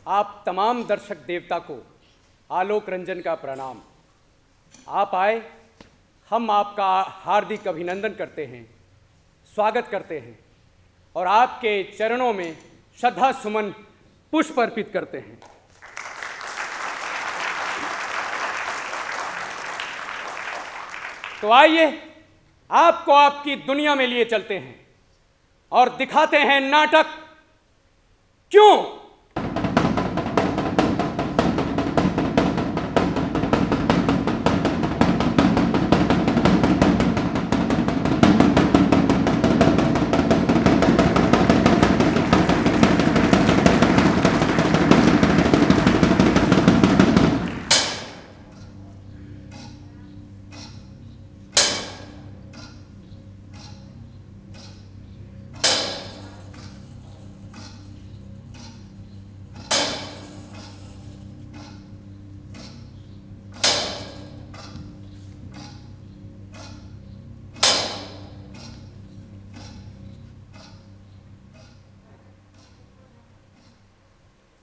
आप तमाम दर्शक देवता को आलोक रंजन का प्रणाम। आप आए, हम आपका हार्दिक अभिनंदन करते हैं, स्वागत करते हैं और आपके चरणों में श्रद्धा सुमन पुष्प अर्पित करते हैं। तो आइए आपको आपकी दुनिया में लिए चलते हैं और दिखाते हैं नाटक क्यों।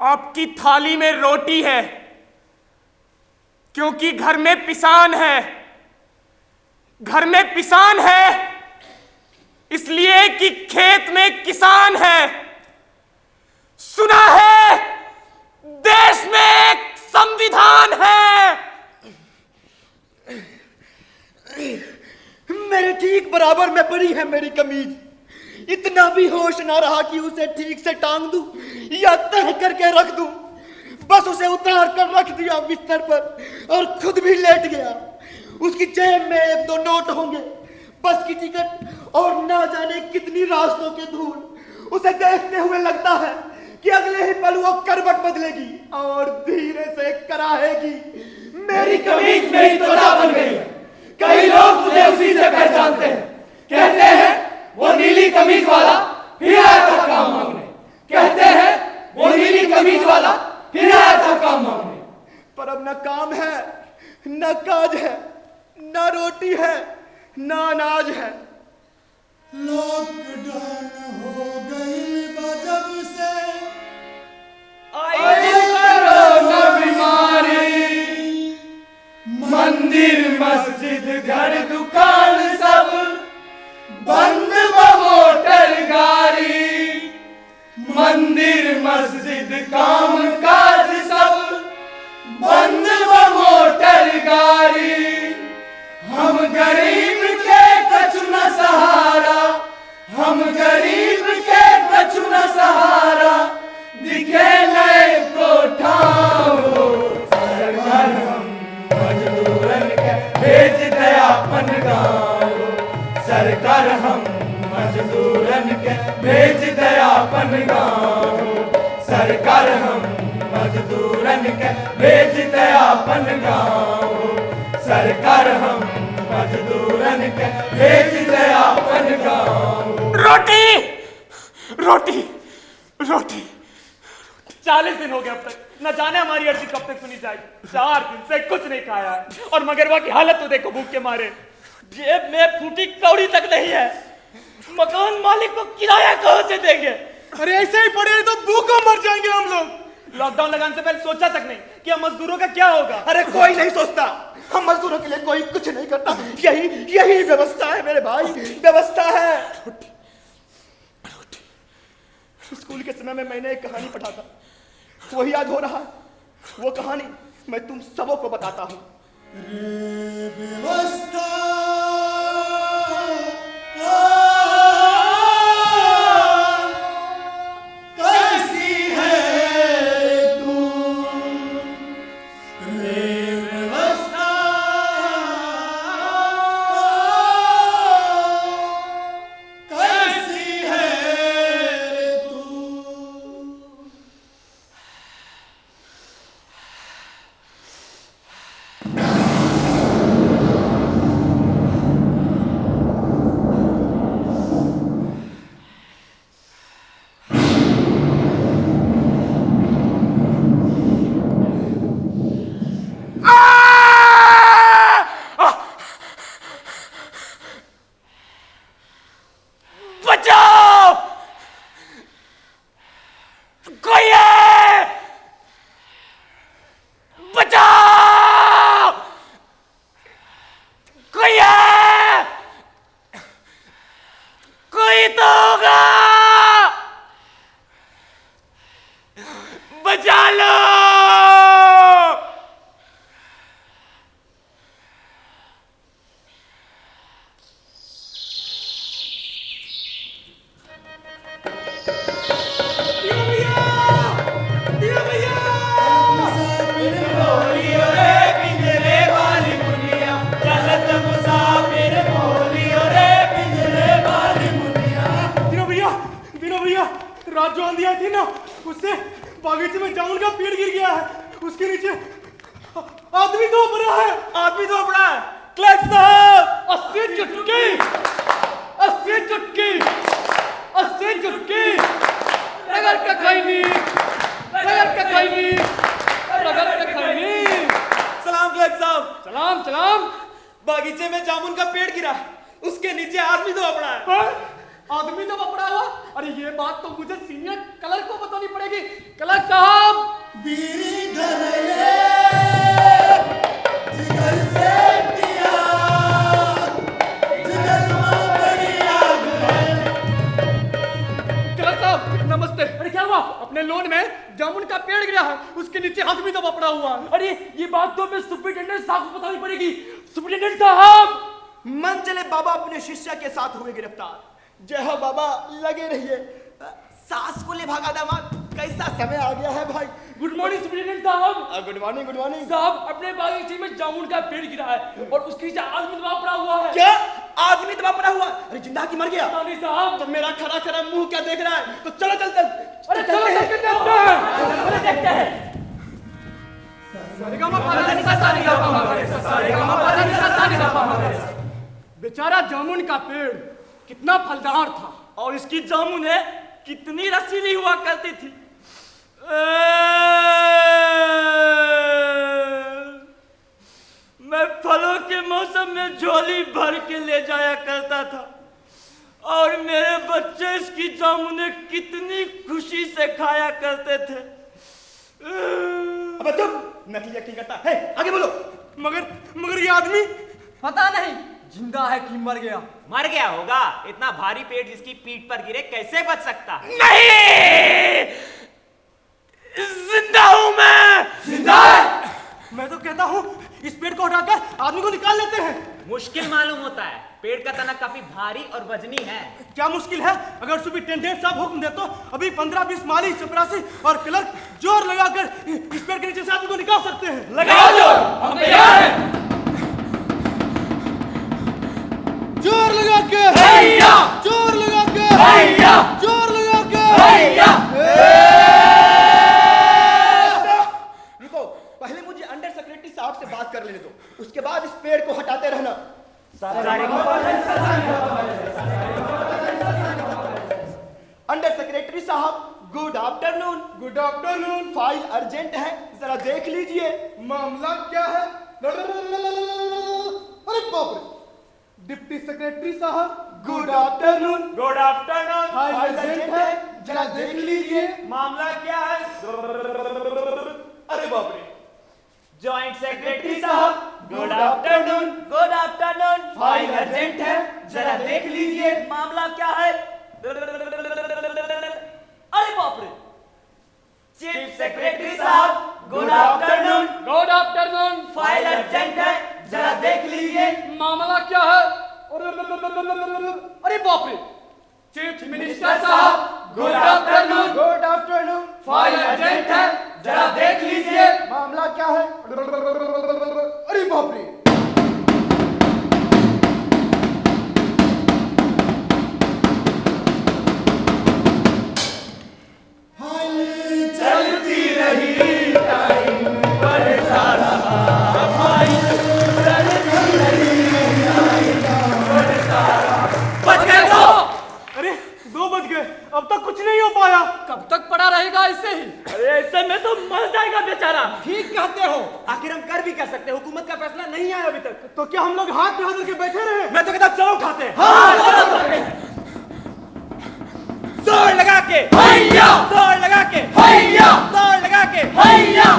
आपकी थाली में रोटी है क्योंकि घर में पिसान है। घर में पिसान है इसलिए कि खेत में किसान है। सुना है देश में एक संविधान है। मेरे ठीक बराबर में पड़ी है मेरी कमीज। इतना भी होश ना रहा कि उसे ठीक से टांग दूं या तह करके रख दूं। बस उसे उतार कर रख दिया बिस्तर पर और खुद भी लेट गया। उसकी जेब में 1-2 नोट होंगे, बस की टिकट और ना जाने कितनी रास्तों के धूल। उसे देखते हुए लगता है कि अगले ही पल वो करवट बदलेगी और धीरे से कराहेगी। मेरी कमीज मेरी त्वचा बन गई है। कई लोग मुझे उसी से पहचानते हैं। कहते हैं वो नीली कमीज वाला फिर आया था काम मांगने। कहते हैं वो नीली कमीज वाला फिर आया था काम मांगने। पर अब न काम है, न काज है, न रोटी है, न अनाज है। लॉकडाउन हो गई जब से आई कोरोना बीमारी। मंदिर मस्जिद घर दुकान सब बंद मोटर गाड़ी। मंदिर मस्जिद काम काज सब बंद मोटर गाड़ी। हम गरीब के कछु न सहारा, हम गरीब के कछु न सहारा। दिखे नए कोठाओ सरकार हम मजदूरन के भेज दे अपन गाँव। सरकार हम मजदूरन के भेज दे अपन गाँव। सरकार हम मजदूरन के भेज दे अपन गाँव। सरकार हम मजदूरन के भेज दे अपन गाँव। रोटी रोटी रोटी 40 दिन हो गए अब तक। न जाने हमारी अर्जी कब तक सुनी जाएगी। 4 दिन से कुछ नहीं खाया है और मगरवा की हालत तो देखो भूख के मारे। जेब में फूटी कौड़ी तक नहीं है। मकान मालिक को किराया कहां से देंगे? अरे ऐसे ही पड़े तो भूखों मर जाएंगे हम लोग। लॉकडाउन लगाने से पहले सोचा तक नहीं कि हम मजदूरों का क्या होगा। अरे कोई नहीं सोचता। हम मजदूरों के लिए कोई कुछ नहीं करता। यही व्यवस्था है मेरे भाई, व्यवस्था है। स्कूल के समय में मैंने एक कहानी पढ़ा था, वही याद हो रहा है। वो कहानी मैं तुम सबों को बताता हूँ। व्यवस्था कैसी है तू। व्यवस्था कैसी है तू। बागीचे में जामुन का पेड़ गिर गया है, उसके नीचे आदमी तो पड़ा है। आदमी तो पड़ा है। क्लर्क साहब, 80 चुटकी, 80 चुटकी, 80 चुटकी। रगड़ के खैनी, रगड़ के खैनी, रगड़ के खैनी। सलाम क्लर्क साहब। सलाम सलाम। बागीचे में जामुन का पेड़ गिरा, उसके नीचे आदमी तो पड़ा है। आदमी तो पकड़ा हुआ। अरे ये बात तो मुझे सीनियर क्लर्क को बतानी पड़ेगी। क्लर्क साहब, बीड़ी धरले जिगर से दिया, जिगर में बड़ी आग है। क्लर्क साहब नमस्ते। अरे क्या हुआ? अपने लोन में जामुन का पेड़ गिरा है, उसके नीचे आदमी तो पकड़ा हुआ है। अरे ये बात तो मैं सुपरिटेंडेंट साहब को बतानी पड़ेगी। सुपरिटेंडेंट साहब। मन चले बाबा अपने शिष्य के साथ हुए गिरफ्तार। जय हो बाबा, लगे रहिए। सास को ले भागा दामाद, कैसा समय आ गया है भाई। गुड मॉर्निंग सुपरिटेंडेंट साहब। गुड मॉर्निंग, गुड मॉर्निंग साहब अपने बागीचे में जामुन का पेड़ गिरा है और उसके नीचे आदमी दबा पड़ा हुआ है। क्या आदमी दबा पड़ा हुआ? अरे जिंदा की मर गया? नहीं साहब। तो मेरा खड़ा खड़ा मुंह क्या देख रहा है? तो चलो चलते। अरे चलो चल के देखते हैं। चलो देखते हैं। बेचारा जामुन का पेड़ कितना फलदार था, और इसकी जामुन है कितनी रसीली हुआ करती थी। मैं फलों के मौसम में झोली भर के ले जाया करता था और मेरे बच्चे इसकी जामुने कितनी खुशी से खाया करते थे। अबे तुम नकली एक्टिंग करता है, आगे बोलो। मगर ये आदमी पता नहीं जिंदा है कि मर गया। मर गया होगा, इतना भारी पेड़ जिसकी पीठ पर गिरे कैसे बच सकता? नहीं, जिंदा हूं मैं। जिंदा है? मैं तो कहता हूँ इस पेड़ को हटाकर आदमी को निकाल लेते हैं। मुश्किल मालूम होता है, पेड़ का तना काफी भारी और वजनी है। क्या मुश्किल है? अगर सुपरिटेंडेंट साहब हुक्म दे तो अभी 15-20 माली, चपरासी और क्लर्क जोर लगाकर इस पेड़ के नीचे से आदमी को निकाल सकते हैं। लगाओ जोर, हम तैयार हैं। जोर लगा के, हैया! जोर लगा के, हैया! जोर लगा के, हैया! रुको, पहले मुझे अंडर सेक्रेटरी साहब से बात कर लेने दो, उसके बाद इस पेड़ को हटाते रहना। अंडर सेक्रेटरी साहब, good afternoon. Good afternoon. File urgent है, जरा देख लीजिए। मामला क्या है? अरे बाप रे, डिप्टी सेक्रेटरी साहब, good afternoon. Good afternoon. File urgent है, जरा देख लीजिए। मामला क्या है? अरे बाप रे। जॉइंट सेक्रेटरी साहब, good afternoon. Good afternoon. File urgent है, जरा देख लीजिए। मामला क्या है? अरे बाप रे। चीफ सेक्रेटरी साहब, good afternoon. Good afternoon. File urgent है, जरा देख लीजिए। मामला क्या है? अरे बाप रे। चीफ मिनिस्टर साहब, good afternoon. Good afternoon. File urgent है, जरा देख लीजिए। मामला क्या है? अरे बाप रे। चलती रही, टाइम बढ़ता रहा। बच गए तो? अरे 2 बज गए, अब तक कुछ नहीं हो पाया। कब तक पड़ा रहेगा ऐसे ही? अरे ऐसे में तो मर जाएगा बेचारा। ठीक कहते हो। आखिर हम कर भी क्या सकते हैं? हुकूमत का फैसला नहीं आया अभी तक। तो क्या हम लोग हाथ पे हाथ करके बैठे रहे? मैं तो कहता चलो उठाते हैं। जोर लगा के, हैया! जोर लगा के, हैया! जोर लगा के, हैया!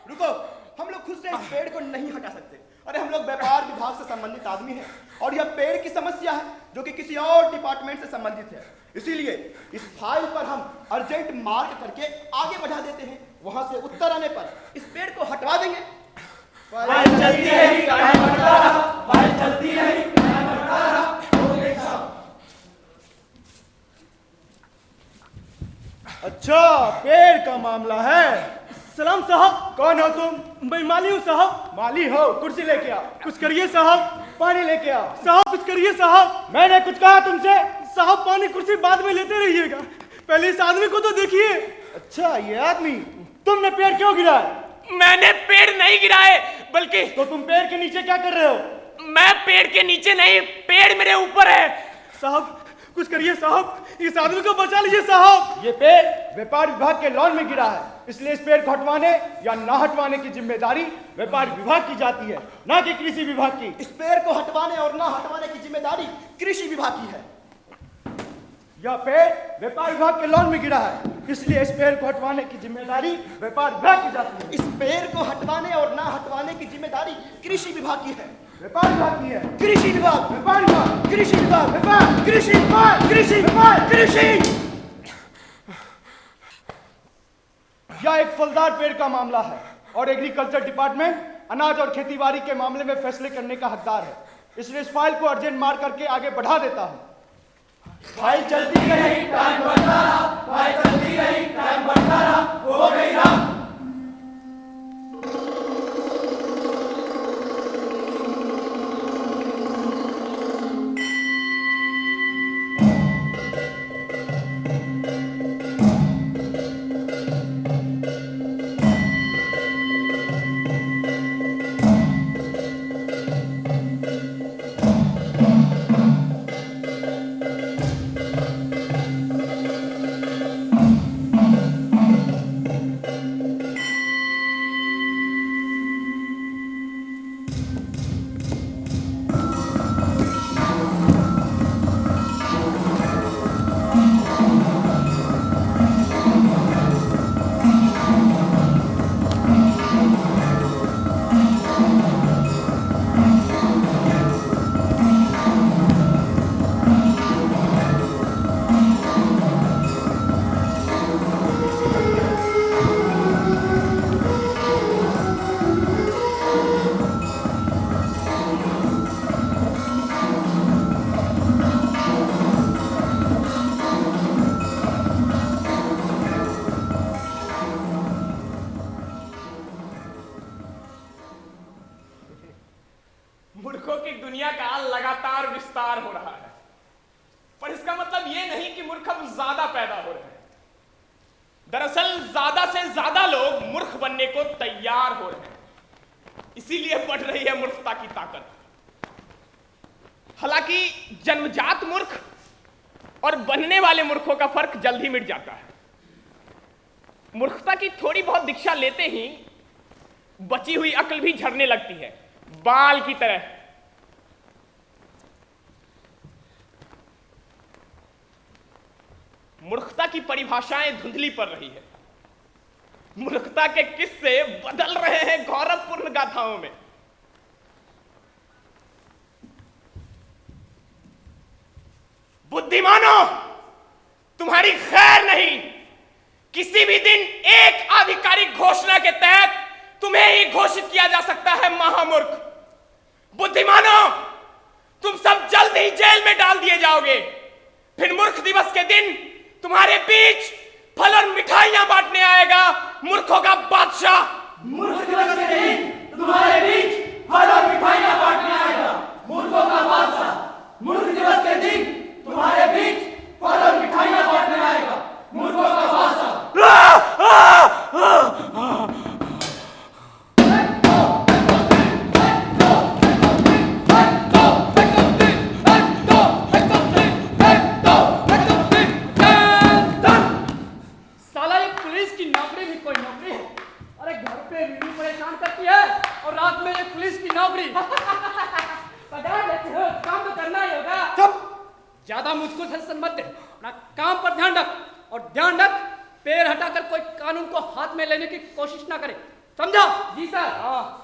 रुको, हम लोग खुद से इस पेड़ को नहीं हटा सकते। अरे हम लोग व्यापार विभाग से संबंधित आदमी हैं और यह पेड़ की समस्या है जो कि किसी और डिपार्टमेंट से संबंधित है। इसीलिए इस फाइल पर हम अर्जेंट मार्क करके आगे बढ़ा देते हैं। वहां से उत्तर आने पर इस पेड़ को हटवा देंगे। फाइल चलती रही, टाइम बढ़ता रहा। फाइल चलती रही, टाइम बढ़ता रहा। अच्छा, पेड़ का मामला है। सलाम साहब। कौन हो तुम? मैं माली हूँ साहब। माली हो? कुर्सी लेके आओ। कुछ करिए साहब। पानी लेके आओ। साहब कुछ करिए साहब। मैंने कुछ कहा तुमसे? साहब पानी कुर्सी बाद में लेते रहिएगा, पहले इस आदमी को तो देखिए। अच्छा, ये आदमी, तुमने पेड़ क्यों गिराया? मैंने पेड़ नहीं गिराए, बल्कि तो तुम पेड़ के नीचे क्या कर रहे हो? मैं पेड़ के नीचे नहीं, पेड़ मेरे ऊपर है। साहब कुछ करिए साहब, इस आदमी को बचा लीजिए साहब। ये पेड़ व्यापार विभाग के लॉन में गिरा है, इसलिए इस पेड़ को हटवाने या ना हटवाने की जिम्मेदारी व्यापार विभाग की जाती है, ना कि कृषि विभाग की। इस पेड़ को हटवाने और ना हटवाने की जिम्मेदारी कृषि विभाग की है। यह पेड़ व्यापार विभाग के लॉन में गिरा है, इसलिए इस पेड़ को हटवाने की जिम्मेदारी व्यापार विभाग की जाती है। इस पेड़ को हटवाने और ना हटवाने की जिम्मेदारी कृषि विभाग की है। व्यापार विभाग की है। कृषि विभाग, व्यापार विभाग, कृषि विभाग, व्यापार, कृषि विभाग, कृषि विभाग, कृषि। यह एक फलदार पेड़ का मामला है और एग्रीकल्चर डिपार्टमेंट अनाज और खेतीबाड़ी के मामले में फैसले करने का हकदार है, इसलिए इस फाइल को अर्जेंट मार करके आगे बढ़ा देता हूं। फाइल चलती रही, टाइम बढ़ता रहा, फाइल चलती रही, टाइम बढ़ता रहा, हो गई रात। मूर्खों की दुनिया का लगातार विस्तार हो रहा है, पर इसका मतलब यह नहीं कि मूर्ख अब ज्यादा पैदा हो रहे हैं। दरअसल ज्यादा से ज्यादा लोग मूर्ख बनने को तैयार हो रहे हैं, इसीलिए बढ़ रही है मूर्खता की ताकत। हालांकि जन्मजात मूर्ख और बनने वाले मूर्खों का फर्क जल्द ही मिट जाता है। मूर्खता की थोड़ी बहुत दीक्षा लेते ही बची हुई अक्ल भी झड़ने लगती है, बाल की तरह। मूर्खता की परिभाषाएं धुंधली पड़ रही है। मूर्खता के किस्से बदल रहे हैं गौरवपूर्ण गाथाओं में। बुद्धिमानों, तुम्हारी खैर नहीं। किसी भी दिन एक आधिकारिक घोषणा के तहत तुम्हें ही घोषित किया जा सकता है महामूर्ख। बुद्धिमानों, तुम सब जल्द ही जेल में डाल दिए जाओगे। फिर मूर्ख दिवस के दिन तुम्हारे बीच फल और मिठाइयां बांटने आएगा मूर्खों का बादशाह। मूर्ख दिवस के दिन तुम्हारे बीच फल और मिठाइयां बांटने आएगा मूर्खों का बादशाह। मूर्ख दिवस के दिन तुम्हारे बीच फल और मिठाइयां बांटने आएगा मूर्खों का बादशाह। साला ये पुलिस की नौकरी भी कोई नौकरी है। अरे घर पे बीवी परेशान करती है और रात में ये पुलिस की नौकरी। पगार लेते हो, काम तो करना ही होगा। चुप, ज्यादा मुझको टेंशन मत दे, अपना काम पर ध्यान रख। और ध्यान रख, पैर हटाकर कोई कानून को हाथ में लेने की कोशिश ना करे, समझा? जी सर।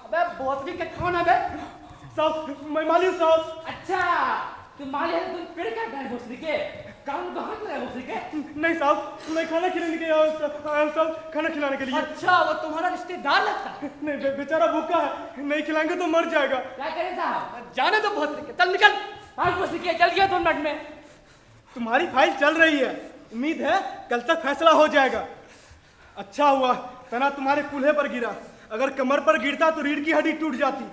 अबे बोतली के कौन है बे? साहब मैं माली हूँ साहब। अच्छा, तुम माली है, तुम पेड़ का घर भोसड़ी के कानून को हाथ में ले भोसड़ी के? नहीं साहब, मैं खाना खिलाने के लिए आया हूँ साहब, खाना खिलाने के लिए। अच्छा, वो तुम्हारा रिश्तेदार लगता है? नहीं, बेचारा भूखा है, नहीं खिलाएंगे तो मर जाएगा। क्या करें साहब, जाने दो भोसड़ी के। चल निकल, आज भोसड़ी के चल गया 2 मिनट में। तुम्हारी फाइल चल रही है, उम्मीद है कल तक फैसला हो जाएगा। अच्छा हुआ तना तुम्हारे कूल्हे पर गिरा, अगर कमर पर गिरता तो रीढ़ की हड्डी टूट जाती।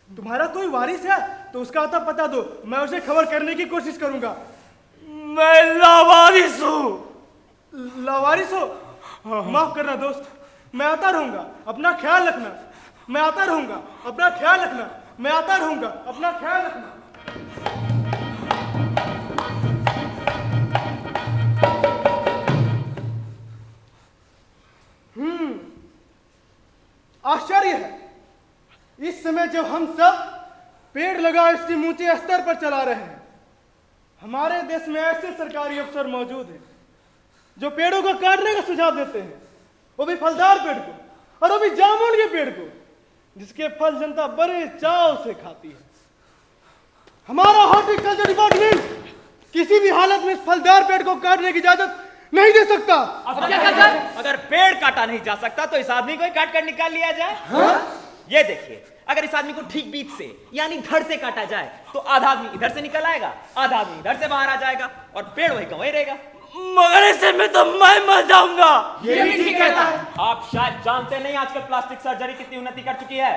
तुम्हारा कोई वारिस है तो उसका आता पता दो, मैं उसे खबर करने की कोशिश करूंगा। मैं लावारिस हूं। लावारिस हो? माफ करना दोस्त, मैं आता रहूंगा, अपना ख्याल रखना। मैं आता रहूंगा, अपना ख्याल रखना। मैं आता रहूंगा, अपना ख्याल रखना। आश्चर्य है, इस समय जब हम सब पेड़ लगा इसकी ऊंचे स्तर पर चला रहे हैं, हमारे देश में ऐसे सरकारी अफसर मौजूद हैं जो पेड़ों को काटने का सुझाव देते हैं, वो भी फलदार पेड़ को, और वो भी जामुन के पेड़ को, जिसके फल जनता बड़े चाव से खाती है। हमारा हॉर्टिकल्चर डिपार्टमेंट किसी भी हालत में इस फलदार पेड़ को काटने की इजाजत नहीं दे सकता। अब क्या कर जाए? अगर पेड़ काटा नहीं जा सकता तो इस आदमी को ही काट कर निकाल लिया जाए। ये देखिए, अगर इस आदमी को ठीक बीच से यानी धड़ से काटा जाए तो आधा आदमी इधर से निकल आएगा, आधा आदमी इधर से बाहर आ जाएगा और पेड़ वही का वही रहेगा। मगर ऐसे में तो मैं मर जाऊंगा। ये भी ठीक कहता है। आप शायद जानते नहीं आजकल प्लास्टिक सर्जरी कितनी उन्नति कर चुकी है।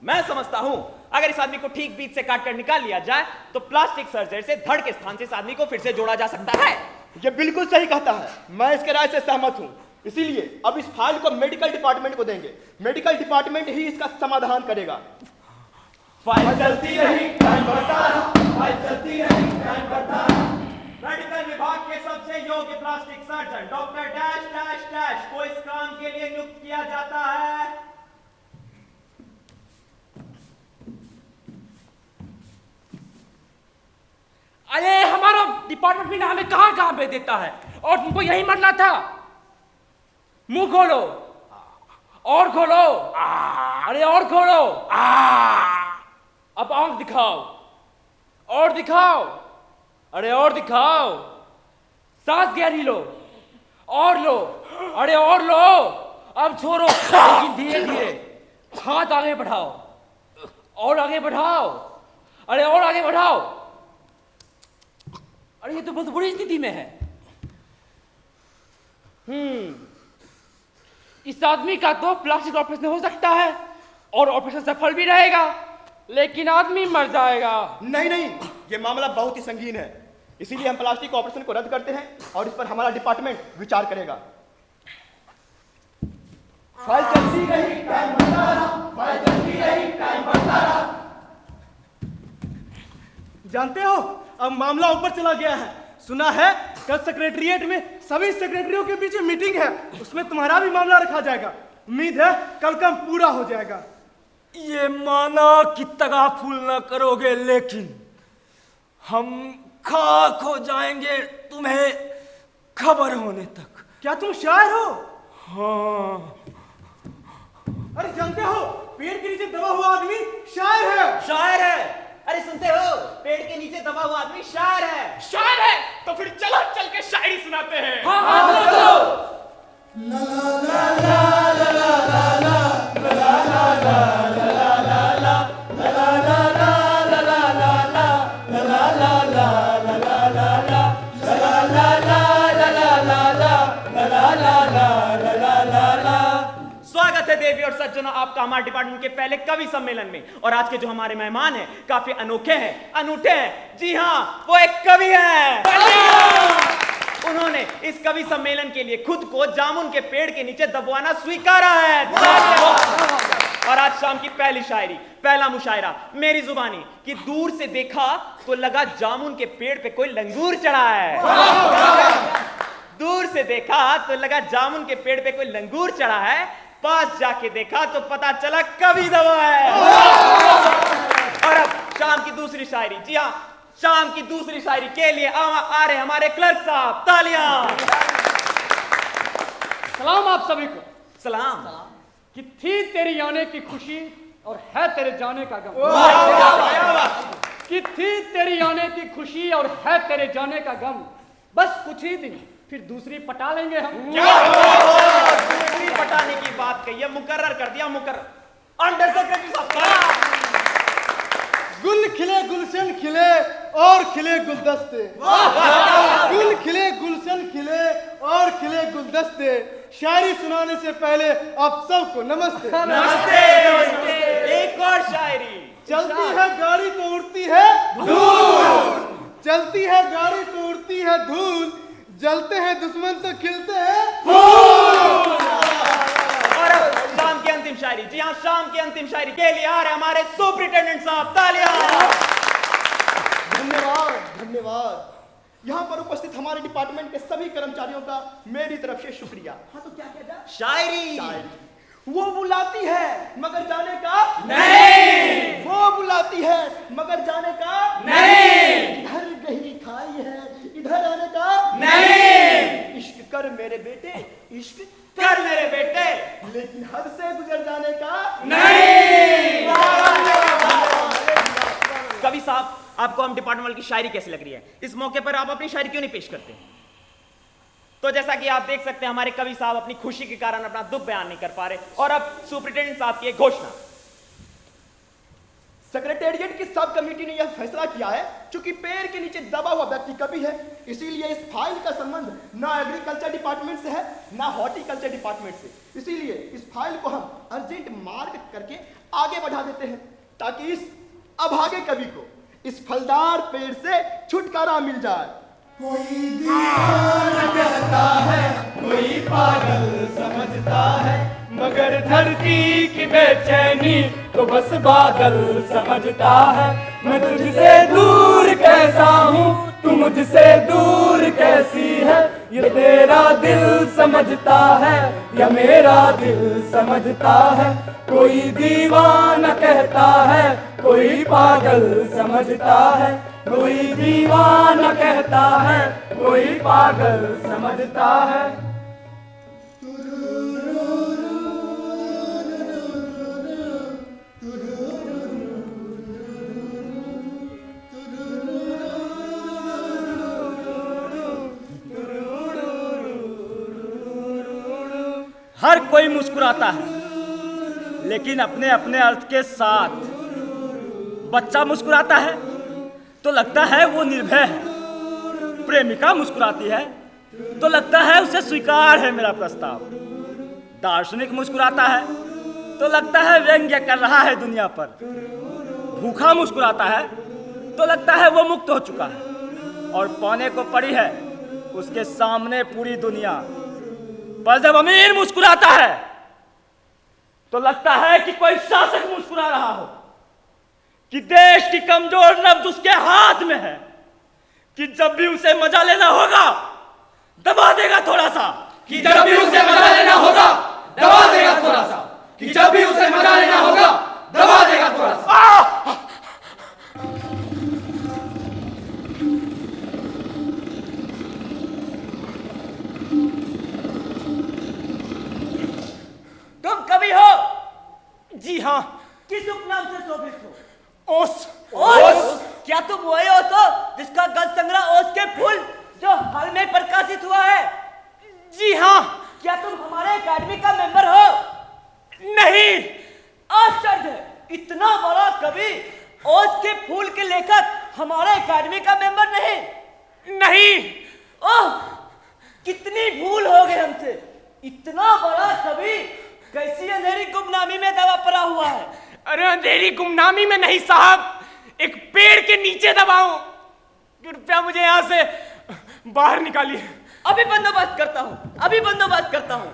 मैं समझता हूं अगर इस आदमी को ठीक बीच से काट कर निकाल लिया जाए तो प्लास्टिक सर्जरी से धड़ के स्थान से इस आदमी को फिर से जोड़ा जा सकता है। ये बिल्कुल सही कहता है, मैं इसके राय से सहमत हूँ। इसीलिए अब इस फाइल को मेडिकल डिपार्टमेंट को देंगे, मेडिकल डिपार्टमेंट ही इसका समाधान करेगा। फाइल चलती रही, टाइम बढ़ता रहा, फाइल चलती रही, टाइम बढ़ता रहा। मेडिकल विभाग के सबसे योग्य plastic surgeon doctor dash dash dash को इस काम के लिए नियुक्त किया जाता है। अरे हमारा डिपार्टमेंट भी ना हमें कहां कहां भेज देता है, और तुमको यही मरना था। मुंह खोलो और खोलो, अरे और खोलो, अब आंख दिखाओ और दिखाओ, अरे और दिखाओ, सांस गहरी लो और लो, अरे और लो, अब छोड़ो, लेकिन धीरे धीरे। हाथ आगे बढ़ाओ और आगे बढ़ाओ, अरे और आगे बढ़ाओ। अरे ये तो बहुत बुरी स्थिति में है। इस आदमी का तो प्लास्टिक ऑपरेशन हो सकता है और ऑपरेशन सफल भी रहेगा, लेकिन आदमी मर जाएगा। नहीं नहीं, ये मामला बहुत ही संगीन है, इसीलिए हम प्लास्टिक ऑपरेशन को रद्द करते हैं और इस पर हमारा डिपार्टमेंट विचार करेगा। फाइल चलती रही, टाइम बढ़ता रहा, फाइल चलती रही, टाइम बढ़ता रहा। जानते हो, अब मामला ऊपर चला गया है। सुना है कल सेक्रेटरिएट में सभी सेक्रेटरियों के बीच मीटिंग है, उसमें तुम्हारा भी मामला रखा जाएगा। उम्मीद है कल काम पूरा हो जाएगा। ये माना कि तगाफुल न करोगे, लेकिन हम खाक हो जाएंगे तुम्हें खबर होने तक। क्या तुम शायर हो? हाँ। अरे जानते हो, पेड़ के नीचे दबा हुआ आदमी शायर है। शायर है? अरे सुनते हो, पेड़ के नीचे दबा हुआ आदमी शायर है। शायर है तो फिर चलो चल के शायरी सुनाते हैं। हाँ, स्वागत है देवी और सज्जनों आपका हमारे डिपार्टमेंट के पहले कवि सम्मेलन में। और आज के जो हमारे मेहमान हैं काफी अनोखे हैं, अनूठे हैं। जी हाँ, वो एक कवि हैं। उन्होंने इस कवि सम्मेलन के लिए खुद को जामुन के पेड़ के नीचे दबवाना स्वीकारा है। और आज शाम की पहली शायरी, पहला मुशायरा मेरी जुबानी कि दूर से देखा तो लगा जामुन के पेड़ पे कोई लंगूर चढ़ा है। दूर से देखा तो लगा जामुन के पेड़ पे कोई लंगूर चढ़ा है, पास जाके देखा तो पता चला कवि दबा है। और अब शाम की दूसरी शायरी, जी हाँ, शाम की दूसरी शायरी के लिए आ रहे हमारे क्लर्क साहब, तालियां। सलाम आप सभी को। सलाम। कि थी तेरी आने की खुशी और है तेरे जाने का गम। कि थी तेरी आने की खुशी और है तेरे जाने का गम। बस कुछ ही दिन फिर दूसरी पटा लेंगे हम। दूसरी पटाने की बात कही है, मुकर्रर कर दिया, मुकर्रर। अंडर सेक्रेटरी साहब, गुल खिले गुलशन खिले और खिले गुलदस्ते। गुल खिले गुलशन खिले और खिले गुलदस्ते। शायरी सुनाने से पहले आप सबको नमस्ते। नमस्ते, नमस्ते। एक और शायरी। चलती है गाड़ी तो उड़ती है धूल, चलती है गाड़ी तो उड़ती है धूल, जलते हैं दुश्मन तो खिलते हैं। और अब शाम की अंतिम शायरी। जी हाँ, शाम की अंतिम शायरी के लिए आ रहे हमारे सुपरिटेंडेंट साहब। तालियां। धन्यवाद धन्यवाद। यहाँ पर उपस्थित हमारे डिपार्टमेंट के सभी कर्मचारियों का मेरी तरफ से शुक्रिया। हाँ तो क्या कहता? शायरी। वो बुलाती है मगर जाने का नहीं। वो बुलाती है मगर जाने का नहीं। इधर कहीं खाई है इधर आने का नहीं। इश्क कर मेरे बेटे इश्क कर मेरे बेटे, लेकिन हद से गुजर जाने का नहीं। कवि साहब, आपको हम डिपार्टमेंट वालों की शायरी कैसी लग रही है? इस मौके पर आप अपनी शायरी क्यों नहीं पेश करते? तो जैसा कि आप देख सकते हैं, हमारे कवि साहब अपनी खुशी के कारण अपना दुख बयान नहीं कर पा रहे। और अब सुपरिटेंडेंट साहब की एक घोषणा। सेक्रेटेरिएट की सब कमेटी ने यह फैसला किया है, चूंकि पेड़ के नीचे दबा हुआ व्यक्ति कवि है, इसीलिए इस फाइल का संबंध ना एग्रीकल्चर डिपार्टमेंट से है ना हॉर्टिकल्चर डिपार्टमेंट से। इसीलिए इस फाइल को हम अर्जेंट मार्क करके आगे बढ़ा देते हैं, ताकि इस अभागे कवि को इस फलदार पेड़ से छुटकारा मिल जाए। कोई दीवाना कहता है, कोई पागल समझता है, मगर धरती की बेचैनी तो बस बादल समझता है। मैं तुझसे दूर कैसा हूँ, तू मुझसे दूर कैसी है, ये तेरा दिल समझता है या मेरा दिल समझता है। कोई दीवाना कहता है, कोई पागल समझता है, कोई दीवाना कहता है, कोई पागल समझता है। हर कोई मुस्कुराता है, लेकिन अपने अपने अर्थ के साथ। बच्चा मुस्कुराता है तो लगता है वो निर्भय है, प्रेमिका मुस्कुराती है तो लगता है उसे स्वीकार है मेरा प्रस्ताव, दार्शनिक मुस्कुराता है तो लगता है व्यंग्य कर रहा है दुनिया पर, भूखा मुस्कुराता है तो लगता है वो मुक्त हो चुका है और पौने को पड़ी है उसके सामने पूरी दुनिया। पर जब अमीर मुस्कुराता है तो लगता है कि कोई शासक मुस्कुरा रहा हो, कि देश की कमजोर नब्ज उसके हाथ में है, कि जब भी उसे मजा लेना होगा दबा देगा थोड़ा सा, कि जब भी उसे मजा लेना होगा दबा देगा थोड़ा सा, कि जब भी उसे मजा लेना होगा दबा देगा थोड़ा सा। तुम कवि हो? जी हाँ। किस उपनाम से शोभित हो? ओस। ओस? क्या तुम वही हो तो जिसका गल संग्रह ओस के फूल जो हाल में प्रकाशित हुआ है? जी हाँ। क्या तुम हमारे एकेडमी का मेंबर हो? नहीं। आश्चर्य है, इतना बड़ा कवि ओस के फूल के लेखक हमारे एकेडमी का मेंबर नहीं? नहीं। ओह, कितनी भूल हो गई हमसे। इतना बड़ा कवि कैसी अंधेरी गुमनामी में दबा पड़ा हुआ है? अरे अंधेरी गुमनामी में नहीं साहब, एक पेड़ के नीचे दबाओ। कृपया मुझे यहाँ से बाहर निकालिए। अभी बंदोबस्त करता हूँ, अभी बंदोबस्त करता हूँ।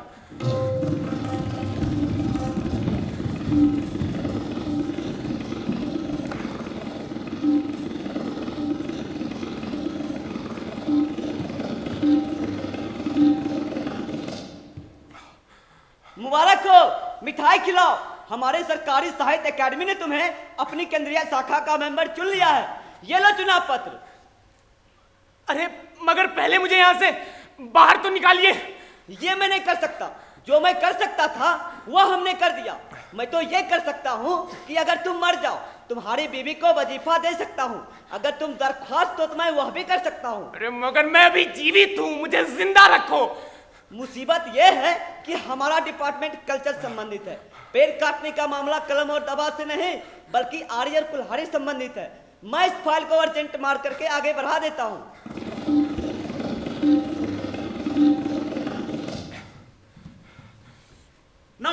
मुबारक हो, मिठाई खिलाओ। हमारे सरकारी साहित्य एकेडमी ने तुम्हें अपनी केंद्रीय शाखा का मेंबर चुन लिया है। ये लो चुनाव पत्र। अरे मगर पहले मुझे यहाँ से बाहर तो निकालिए। ये मैं नहीं कर सकता, जो मैं कर सकता था वह हमने कर दिया। मैं तो ये कर सकता हूँ कि अगर तुम मर जाओ तुम्हारी बीवी को वजीफा दे सकता हूँ, अगर तुम दरख्वास्त दो तो मैं वह भी कर सकता हूँ। अरे मगर मैं अभी जीवित हूँ, मुझे जिंदा रखो। मुसीबत यह है कि हमारा डिपार्टमेंट कल्चर संबंधित है। पेड़ काटने का मामला कलम और दबाव से नहीं बल्कि आर्य और कुल्हाड़ी संबंधित है। मैं इस फाइल को अर्जेंट मार्क करके आगे बढ़ा देता हूं।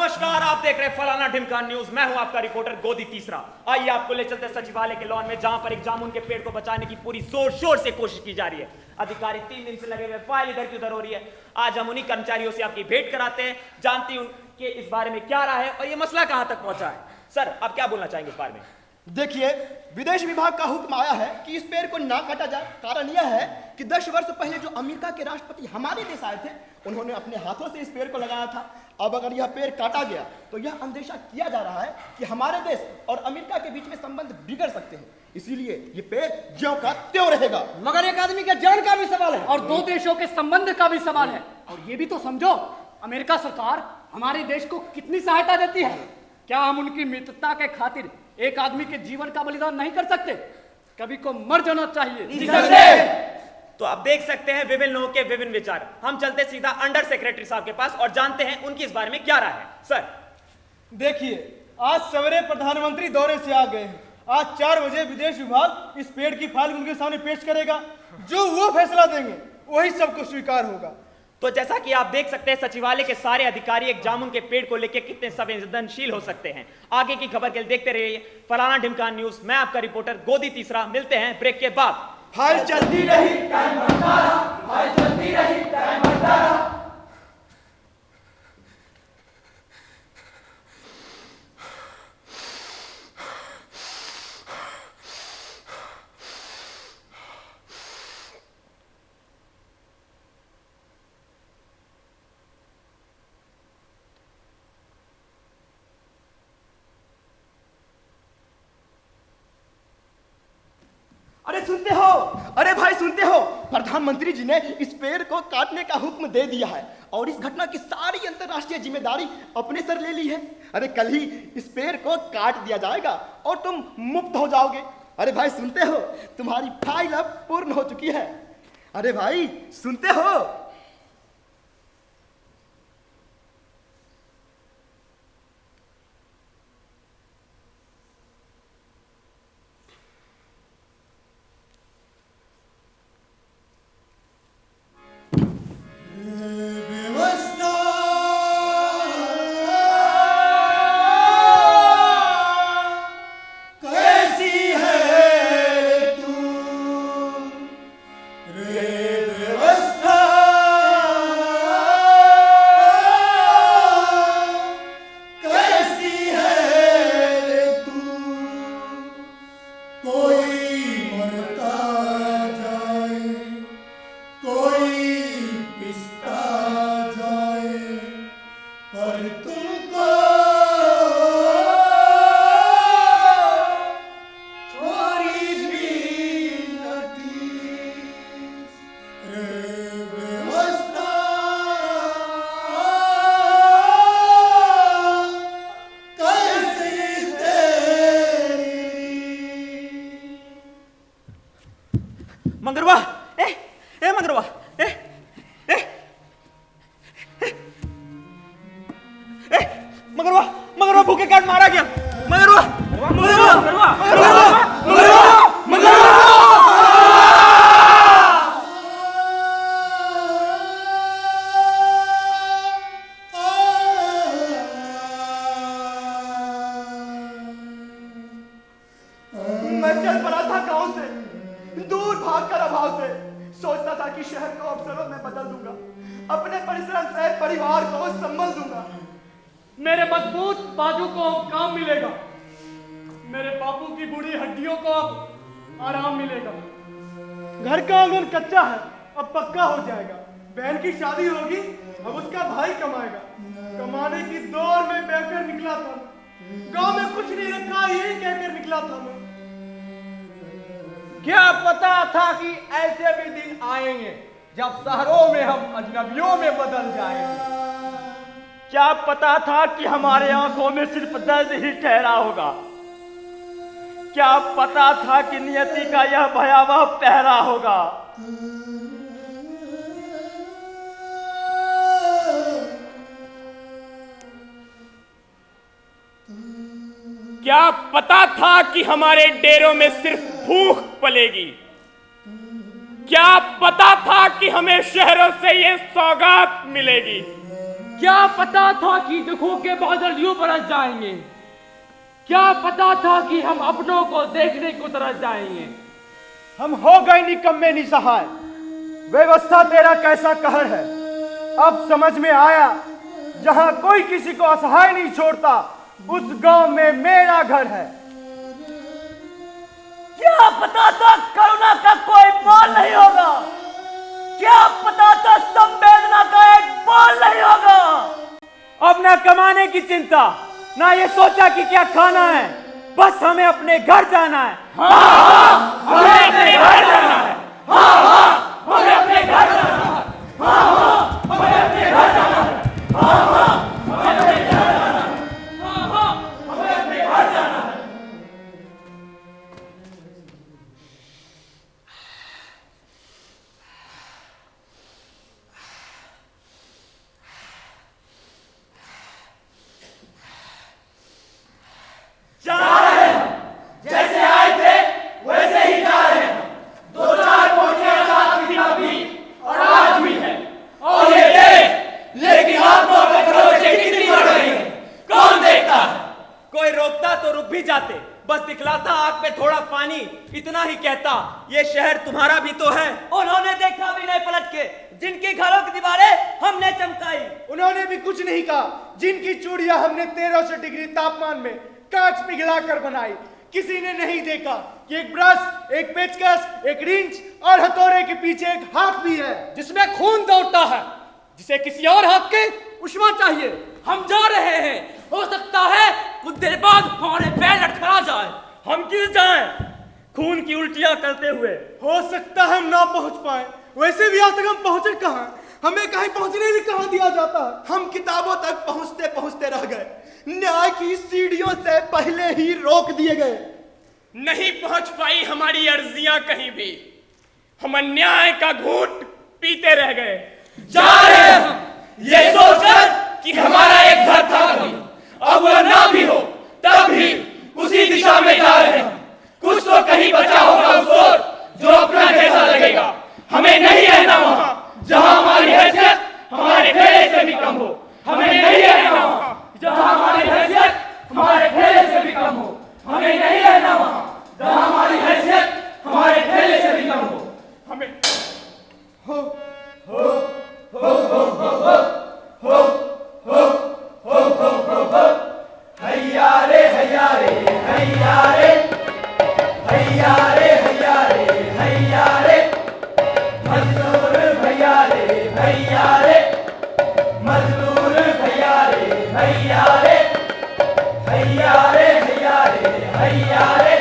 नमस्कार, आप देख रहे हैं फलाना ढिमकान न्यूज। मैं हूं आपका रिपोर्टर गोदी तीसरा। आइए आपको ले चलते सचिवालय के लॉन में, जहां पर एक जामुन के पेड़ को बचाने की पूरी जोर शोर से कोशिश की जा रही है। अधिकारी 3 दिन से लगे हुए, फाइल इधर की उधर हो रही है। आज हम उन्हीं कर्मचारियों से आपकी भेंट कराते हैं, जानते हैं उनके इस बारे में क्या रहा है और ये मसला कहां तक पहुंचा है। सर, आप क्या बोलना चाहेंगे इस बारे में? देखिए, विदेश विभाग का हुक्म आया है कि इस पेड़ को ना काटा जाए। कारण यह है कि 10 वर्ष पहले जो अमेरिका के राष्ट्रपति हमारे देश आए थे, उन्होंने अपने हाथों से इस पेड़ को लगाया था। अब अगर यह पेड़ काटा गया तो यह अंदेशा किया जा रहा है कि हमारे देश और अमेरिका के बीच में संबंध बिगड़ सकते हैं। इसीलिए ये पेड़ ज्यों का त्यों रहेगा। मगर एक आदमी के जान का भी सवाल है और 2 देशों के संबंध का भी सवाल है। और ये भी तो समझो, अमेरिका सरकार हमारे देश को कितनी सहायता देती है। क्या हम उनकी मित्रता के खातिर एक आदमी के जीवन का बलिदान नहीं कर सकते? कभी को मर जाना चाहिए। तो आप देख सकते हैं विभिन्न लोगों के विभिन्न विचार। हम चलते सीधा अंडर सेक्रेटरी साहब के पास और जानते हैं उनकी इस बारे में क्या राय है। सर, देखिए, आज सवेरे प्रधानमंत्री दौरे से आ गए हैं। आज 4 बजे विदेश विभाग इस पेड़ की फाइल उनके सामने पेश करेगा। जो वो फैसला देंगे वही सबको स्वीकार होगा। तो जैसा कि आप देख सकते हैं, सचिवालय के सारे अधिकारी एक जामुन के पेड़ को लेकर कितने संवेदनशील हो सकते हैं। आगे की खबर के लिए देखते रहिए फलाना ढिमकान न्यूज। मैं आपका रिपोर्टर गोदी तीसरा। मिलते हैं ब्रेक के बाद। फाइल चलती रही, टाइम बढ़ता रहा, फाइल चलती रही, टाइम बढ़ता रहा। अरे सुनते हो, अरे भाई सुनते हो, प्रधानमंत्री जी ने इस पेड़ को काटने का हुक्म दे दिया है और इस घटना की सारी अंतर्राष्ट्रीय जिम्मेदारी अपने सर ले ली है। अरे कल ही इस पेड़ को काट दिया जाएगा और तुम मुक्त हो जाओगे। अरे भाई सुनते हो, तुम्हारी फाइल अब पूर्ण हो चुकी है। अरे भाई सुनते हो। मंगरवा, ए मंगरवा, मंगरवा, मंगरवा भूखे काट मारा गया। मंगरवा, मंगरवा, मंगरवा, मंगरवा, मंगरवा। मैं चल पड़ा था गांव से, दूर भागकर अभाव से। सोचता था कि शहर को अवसरों में बदल दूंगा, अपने परिश्रम से परिवार को संभल दूंगा। मेरे मजबूत बाजू को काम मिलेगा, मेरे बापू की बूढ़ी हड्डियों को अब आराम मिलेगा। घर का आंगन कच्चा है, अब पक्का हो जाएगा। बहन की शादी होगी, अब उसका भाई कमाएगा। कमाने की दौड़ में बहकर निकला था, गांव में कुछ नहीं रखा यही कहकर निकला था मैं। क्या पता था कि ऐसे भी दिन आएंगे जब शहरों में हम अजनबियों में बदल जाएंगे। क्या पता था कि हमारे आंखों में सिर्फ दर्द ही ठहरा होगा। क्या पता था कि नियति का यह भयावह पहरा होगा। क्या पता था कि हमारे डेरों में सिर्फ भूख पलेगी। क्या पता था कि हमें शहरों से ये सौगात मिलेगी। क्या पता था कि दुखों के बादल यूं बरस जाएंगे, क्या पता था कि हम अपनों को देखने को तरस जाएंगे। हम हो गए निकम्मे निसहाय, व्यवस्था तेरा कैसा कहर है। अब समझ में आया, जहां कोई किसी को असहाय नहीं छोड़ता, उस गांव में मेरा घर है। क्या पता था करुणा का कोई मोल नहीं होगा, क्या पता था संवेदना का एक बोल नहीं होगा। अब ना कमाने की चिंता, ना ये सोचा कि क्या खाना है, बस हमें अपने घर जाना है। हमें अपने घर जाना है। हमें अपने घर जाना है। हमें अपने घर जाना है। हमें अपने घर जाना है। हमें अपने घर जाना है। जा रहे हैं, जैसे आए थे वैसे ही जा रहे हैं। 2-4 पोटियां साथ भी और आज भी है। और ये देख, लेकिन आंखों पे खरोंचे कितनी बढ़ गई है, कौन देखता है? कोई रोकता तो रुक भी जाते, बस दिखलाता आंख में थोड़ा पानी, इतना ही कहता ये शहर तुम्हारा भी तो है। उन्होंने देखा भी नहीं पलट के, जिनकी घरों की दीवारें हमने चमकाई। उन्होंने भी कुछ नहीं कहा, जिनकी चूड़ियां हमने 1300 डिग्री तापमान में कांच पिघलाकर बनाई। किसी ने नहीं देखा कि एक ब्रश, एक पेचकस, एक रिंच और हथौड़े के पीछे एक हाथ भी है, जिसमें खून दौड़ता है, जिसे किसी और हाथ की उष्मा चाहिए। हम जा रहे हैं, हो सकता है कुछ देर बाद हमारे पैर लटखड़ा जाए। हम गिर जाएं, खून की उल्टियां करते हुए। हो सकता है हम ना पहुंच पाए। वैसे भी आज तक हम पहुंचे कहां? हमें कहीं पहुंचने भी कहां दिया जाता है? हम किताबों तक पहुंचते पहुंचते रह गए, न्याय की सीढ़ियों से पहले ही रोक दिए गए। नहीं पहुंच पाई हमारी अर्जियां कहीं भी, हम अन्याय का घूंट पीते रह गए। जा रहे हैं हम, ये सोचकर कि हमारा एक घर था कभी, अब वह ना भी हो, तब भी उसी दिशा में जा रहे हैं। कुछ तो कहीं बचा होगा उस ओर, जो अपना जैसा लगेगा। हमें नहीं रहना वहां जहां हमारी हैसियत हमारे ठेले से भी कम हो। हमें नहीं रहना वहां जहां हमारी हैसियत हमारे ठेले से भी कम हो। हमें नहीं रहना वहां जहां हमारी हैसियत हमारे ठेले से भी कम हो। हमें हैया रे हैया रे हैया रे हैया रे हैया रे हैया रे मजदूर भैया रे हैया रे मजदूर भैया रे हैया रे हैया रे हैया रे हैया रे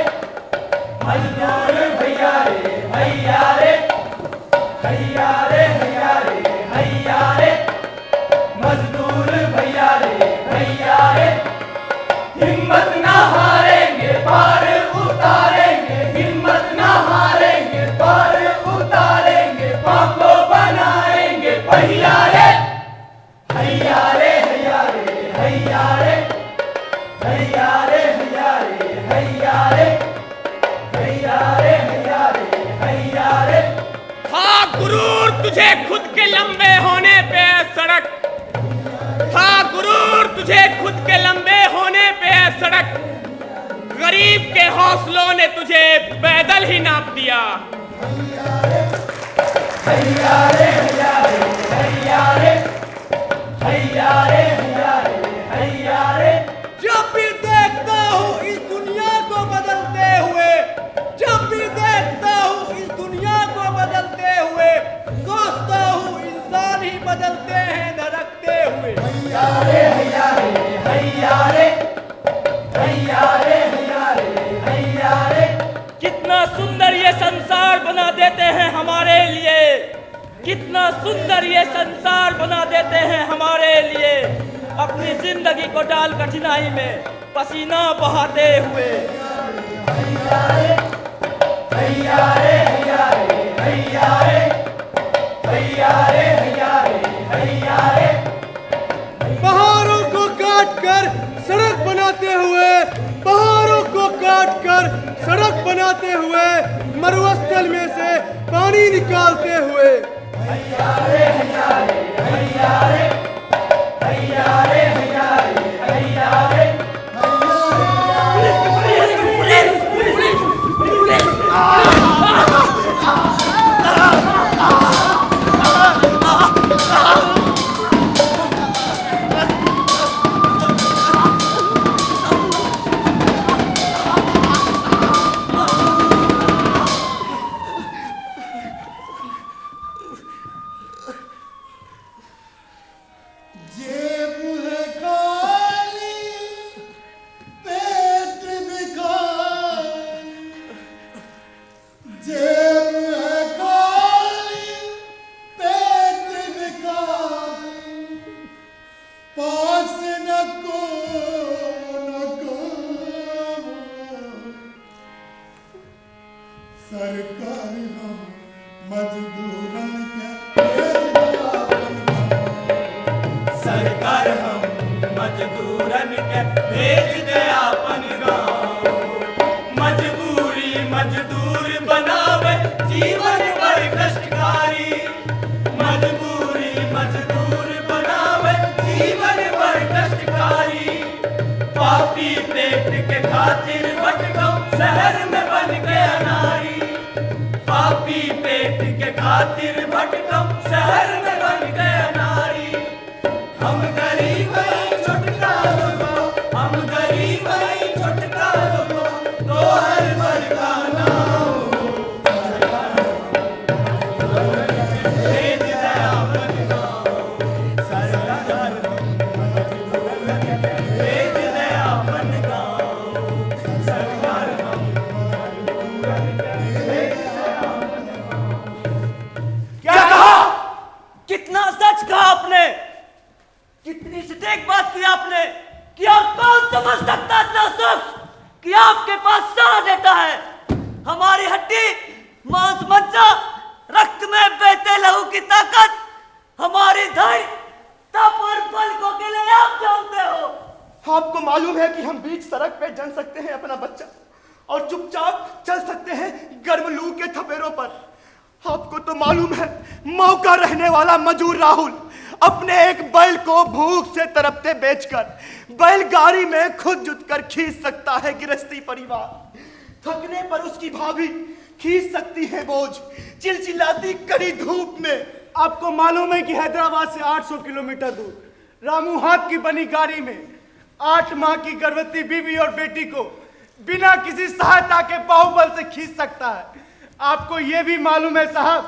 मजदूर भैया रे हैया रे हैया रे हैया रे हैया रे मजदूर भैया रे हैया रे हिम्मत ना हारेंगे पार उतारेंगे हिम्मत ना हारेंगे पार उतारेंगे पाको बनाएंगे पहिया रे हैया रे हैया रे हैया रे हैया रे हैया रे हैया रे हैया रे हैया रे हैया रे था गुरूर तुझे खुद के लंबे होने पे सड़क, था गुरूर तुझे खुद के लंबे होने पे सड़क, गरीब के हौसलों ने तुझे पैदल ही नाप दिया। हैया रे हैया रे हैया रे हैया रे हैया रे हैया रे जब भी देखता हूँ इस दुनिया को बदलते हुए, जब भी देखता हूँ इस दुनिया को बदलते हुए, सोचता हूँ इंसान ही बदलते हैं धड़कते हुए। हैया रे हैया रे हैया रे हैया रे हैया रे हैया रे कितना सुंदर ये संसार बना देते हैं हमारे लिए, कितना सुंदर ये संसार बना देते हैं हमारे लिए, अपनी जिंदगी को डाल कठिनाई में पसीना बहाते हुए। हैया रे हैया रे हैया रे हैया रे हैया रे हैया रे हैया रे पहाड़ों को काट कर सड़क बनाते हुए, पहाड़ों को काट कर सड़क बनाते हुए, मरुस्थल में से पानी निकालते हुए। हैया रे हैया रे हैया रे सरकार हम मजदूरन के सरकार हम मजदूरन के भेज दे अपन गाँव मजबूरी मजदूर बनावे जीवन बड़ कष्टकारी मजबूरी मजदूर बनावे जीवन बड़ कष्टकारी पापी पेट के खातिर भटको शहर में बन गया नारी पापी पेट के खातिर भटकम शहर में बन गया नारी हम गरीब हैं छुटका लोगो हम गरीब हैं छुटका लोगो तो हर भर का नाम भेज दे अपन गाँव सरकार भेज दे अपन गाँव सरकार क्या कहा? कितना सच कहा आपने? कितनी सटीक बात की आपने कि आप कौन समझ सकता है इतना सुख कि आपके पास सारा डेटा है हमारी हड्डी मांस मज्जा रक्त में बहते लहू की ताकत हमारी धैर्य तप और बल को के लिए आप जानते हो आपको मालूम है कि हम बीच सड़क पे जन सकते हैं अपना बच्चा और चुपचाप चल सकते हैं गर्म लू के थपेरों पर आपको तो मालूम है मौका रहने वाला मजूर राहुल अपने एक बैल को भूख से तड़पते बेचकर बैलगाड़ी में खुद जुटकर खींच सकता है गृहस्थी परिवार थकने पर उसकी भाभी खींच सकती है बोझ चिलचिलाती कड़ी धूप में आपको मालूम है कि हैदराबाद से 800 किलोमीटर दूर रामू हाथ की बनी गाड़ी में 8 माह की गर्भवती बीवी और बेटी को बिना किसी सहायता के बाहुबल से खींच सकता है आपको यह भी मालूम है साहब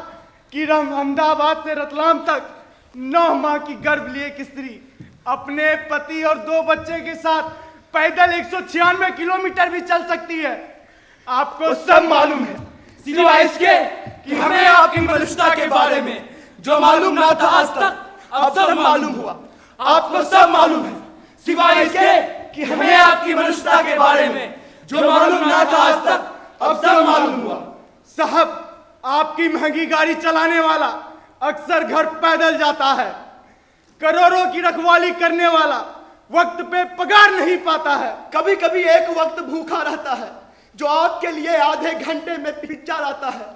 कि अहमदाबाद से रतलाम तक 9 माह की गर्भ लिए एक स्त्री अपने पति और 2 बच्चे के साथ पैदल 196 किलोमीटर भी चल सकती है आपको सब मालूम है सिवाय इसके कि हमें आपकी मनुष्यता के बारे में जो मालूम ना था आज तक अब सब मालूम हुआ आपको सब मालूम है सिवाय इसके कि हमें आपकी मनुष्यता के बारे में जो मालूम ना था आज तक अब सब मालूम हुआ साहब आपकी महंगी गाड़ी चलाने वाला अक्सर घर पैदल जाता है करोड़ों की रखवाली करने वाला वक्त पे पगार नहीं पाता है कभी कभी एक वक्त भूखा रहता है जो आपके लिए आधे घंटे में पिज्जा लाता है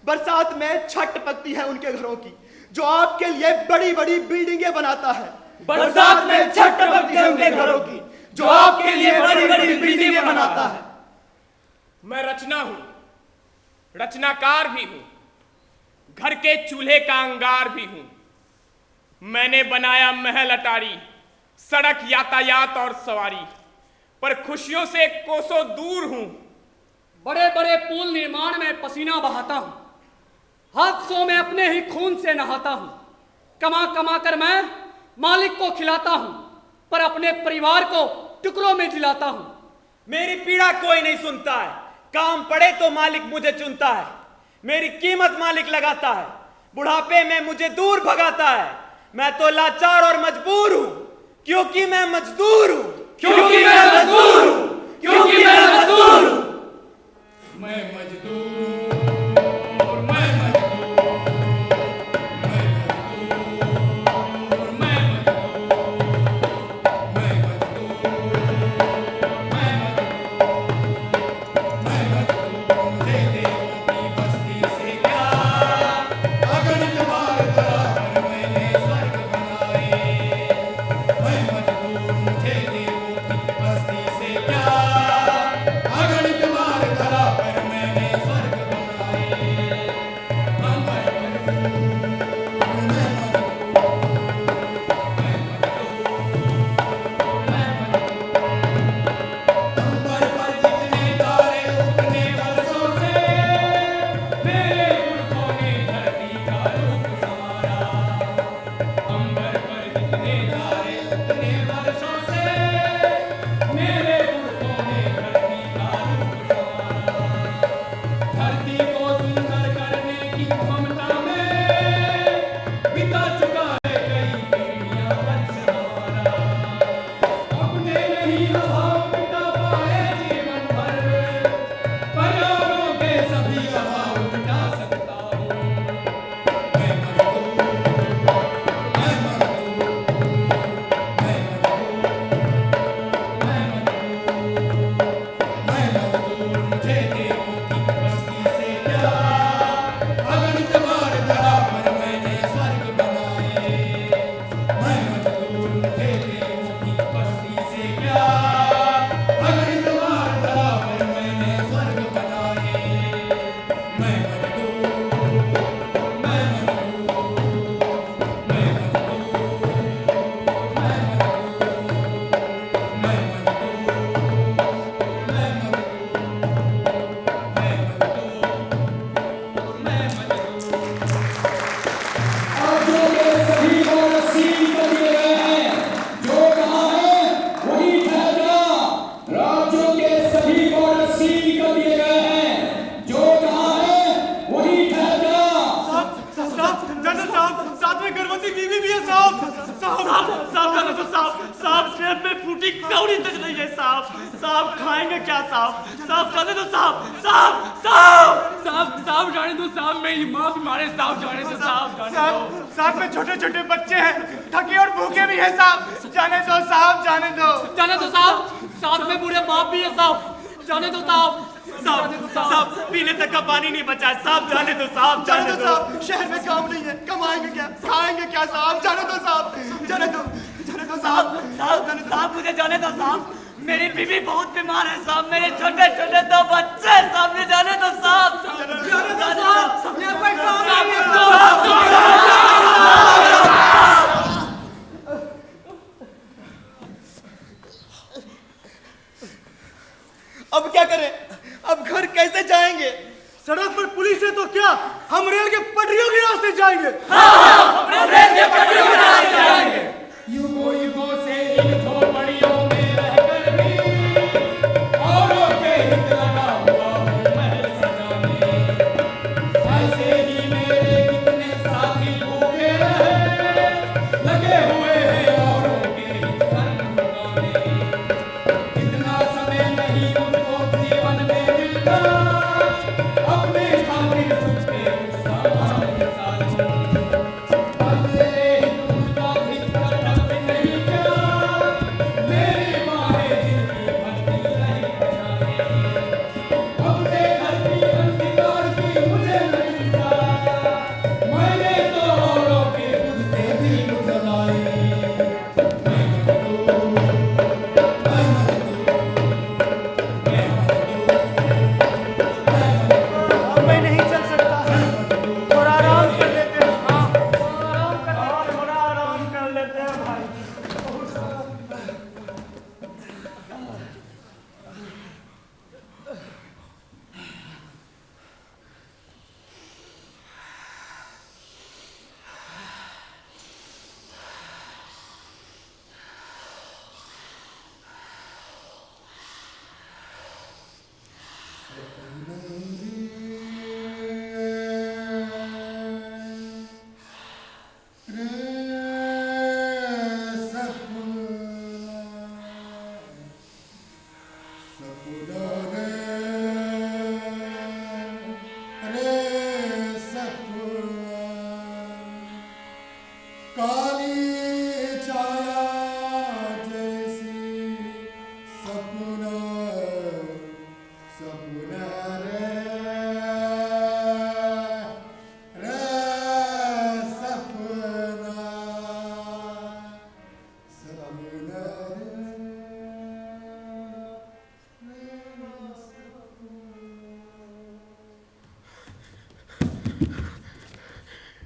बरसात में छठ पकती है उनके घरों की जो आपके लिए बड़ी बड़ी बिल्डिंगें बनाता है बरसात में छठ पकती है उनके घरों की जो आपके लिए बड़ी बड़ी बिल्डिंगें बनाता है मैं रचना हूं रचनाकार भी हूं घर के चूल्हे का अंगार भी हूं मैंने बनाया महल अटारी सड़क यातायात और सवारी पर खुशियों से कोसों दूर हूं बड़े बड़े पुल निर्माण में पसीना बहाता हूं हादसों में अपने ही खून से नहाता हूं कमा कमा कर मैं मालिक को खिलाता हूं पर अपने परिवार को टुकड़ों में जिलाता हूं मेरी पीड़ा कोई नहीं सुनता है काम पड़े तो मालिक मुझे चुनता है मेरी कीमत मालिक लगाता है बुढ़ापे में मुझे दूर भगाता है मैं तो लाचार और मजबूर हूं क्योंकि मैं मजदूर हूं क्योंकि मैं मजदूर हूं क्योंकि मैं मजदूर हूं मैं मजदूर हूँ और मैं मजदूर मैं मजदूर और मैं मजदूर मैं मजदूर दे देवों की बस्ती से क्या अगणित बार बराबर मैंने स्वर्ग बनाए मैं साहब जाने दो साहब पेट में फूटी कौड़ी तक नहीं है साहब खाएंगे क्या साहब जाने दो साहब जाने दो साहब, मेरी माँ बीमार है साहब, जाने दो साहब, जाने दो। साहब में छोटे छोटे बच्चे हैं, थके और भूखे भी हैं साहब, जाने दो साहब, जाने दो साहब, साथ में बूढ़े बाप भी है साहब, जाने दो साहब पीने तक का पानी नहीं बचा है साहब, जाने दो साहब। शहर में काम नहीं है, कमाएंगे क्या, खाएंगे क्या साहब, जाने दो साहब, मुझे जाने दो साहब, मेरी बीवी बहुत बीमार है साहब, मेरे छोटे छोटे 2 बच्चे हैं साहब, मुझे जाने दो साहब, अब क्या करें, अब घर कैसे जाएंगे? सड़क पर पुलिस है तो क्या, हम रेल के पटरियों के रास्ते जाएंगे। युगों से इन झोपड़ियों में रहकर भी औरों के हित लगा हुआ हूँ महल सजाने। ऐसे ही मेरे कितने साथी भूखे रहे, लगे हुए हैं औरों के हित भुगाने। इतना समय नहीं उनको जीवन में मिलता, अपने खातिर सुख के सामान निकालो।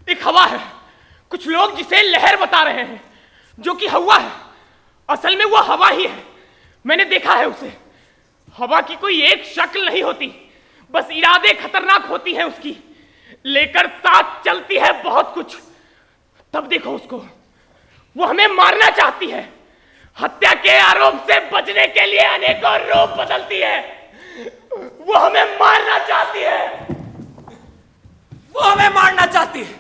एक हवा है, कुछ लोग जिसे लहर बता रहे हैं, जो कि हवा है, असल में वो हवा ही है। मैंने देखा है उसे। हवा की कोई एक शक्ल नहीं होती, बस इरादे खतरनाक होती हैं उसकी, लेकर साथ चलती है बहुत कुछ। तब देखो उसको, वो हमें मारना चाहती है, हत्या के आरोप से बचने के लिए अनेकों रूप बदलती है। वो हमें मारना चाहती है, वो हमें मारना चाहती है।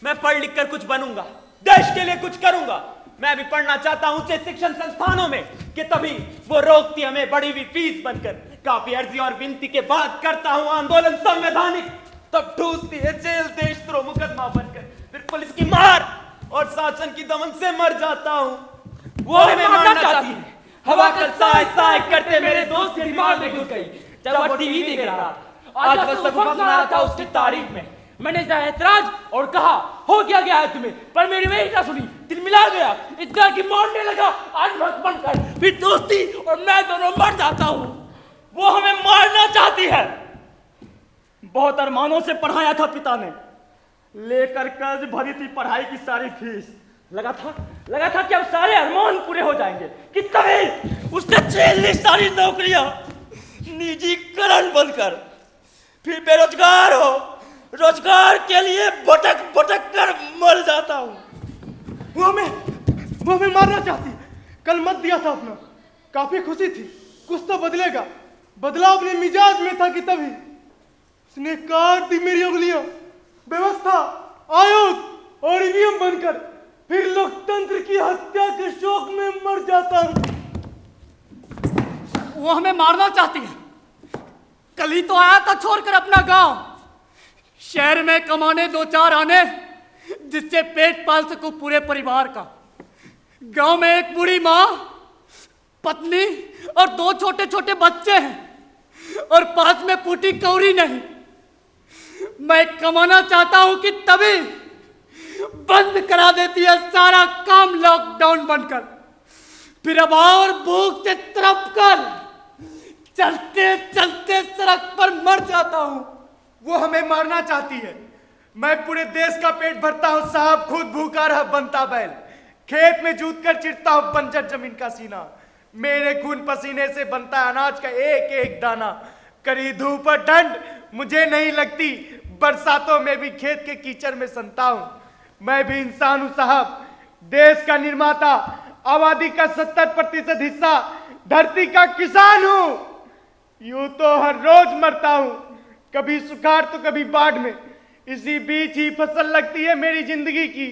मैं पढ़ लिख कर कुछ बनूंगा, देश के लिए कुछ करूंगा। मैं भी पढ़ना चाहता हूं उच्च शिक्षण संस्थानों में, कि तभी वो रोकती हमें बड़ी हुई फीस बनकर। काफी अर्जी और विनती के बाद करता हूं आंदोलन संवैधानिक, तब ठूसती है जेल देशद्रोह मुकदमा बनकर। फिर पुलिस की मार और शासन की दमन से मर जाता हूं। वो हमें मारना चाहती है। हवा का साय साय करते मेरे दोस्त के दिमाग में घुस गई जब वो टीवी देख रहा था। आज बस सगुफा सुना रहा था उसकी तारीफ में। मैंने ऐतराज और कहा हो क्या गया है तुम्हें, पर मेरी वही ना सुनी, दिल मिला गया, इतना कि मारने लगा। आज मत बनकर फिर दोस्ती और मैं दोनों मर जाता हूँ। वो हमें मारना चाहती है। बहुत अरमानों से पढ़ाया था पिता ने, लेकर कर्ज भरी थी पढ़ाई की सारी फीस। लगा था कि अब सारे अरमान पूरे हो जाएंगे, कि तभी उसने छीन ली सारी नौकरियां, निजीकरण बनकर। फिर बेरोजगार हो, रोजगार के लिए भटक भटक कर मर जाता हूं। वो हमें मारना चाहती। कल मत दिया था अपना, काफी खुशी थी, कुछ तो बदलेगा। बदलाव अपने मिजाज में था कि तभी उसने काट दी मेरी उंगलियां। व्यवस्था, आयोग और ईवीएम बनकर फिर लोकतंत्र की हत्या के शोक में मर जाता हूं। वो हमें मारना चाहती है। कल ही तो आया था छोड़कर अपना गांव, शहर में कमाने 2-4 आने जिससे पेट पाल सकूं पूरे परिवार का। गांव में एक बूढ़ी माँ, पत्नी और 2 छोटे-छोटे बच्चे हैं और पास में फूटी कौड़ी नहीं। मैं कमाना चाहता हूं कि तभी बंद करा देती है सारा काम लॉकडाउन बनकर। फिर अब और भूख से तड़प कर चलते चलते सड़क पर मर जाता हूं। वो हमें मारना चाहती है। मैं पूरे देश का पेट भरता हूं साहब, खुद भूखा रहा बनता बैल। खेत में जूत कर चिरता हूं बंजर जमीन का सीना। मेरे खून पसीने से बनता है अनाज का एक एक दाना। करी धूप और ठंड मुझे नहीं लगती, बरसातों में भी खेत के कीचड़ में सनता हूं। मैं भी इंसान हूं साहब, देश का निर्माता, आबादी का 70% हिस्सा, धरती का किसान हूं। यूं तो हर रोज मरता हूं, कभी सुखाड़ तो कभी बाढ़ में। इसी बीच ही फसल लगती है मेरी जिंदगी की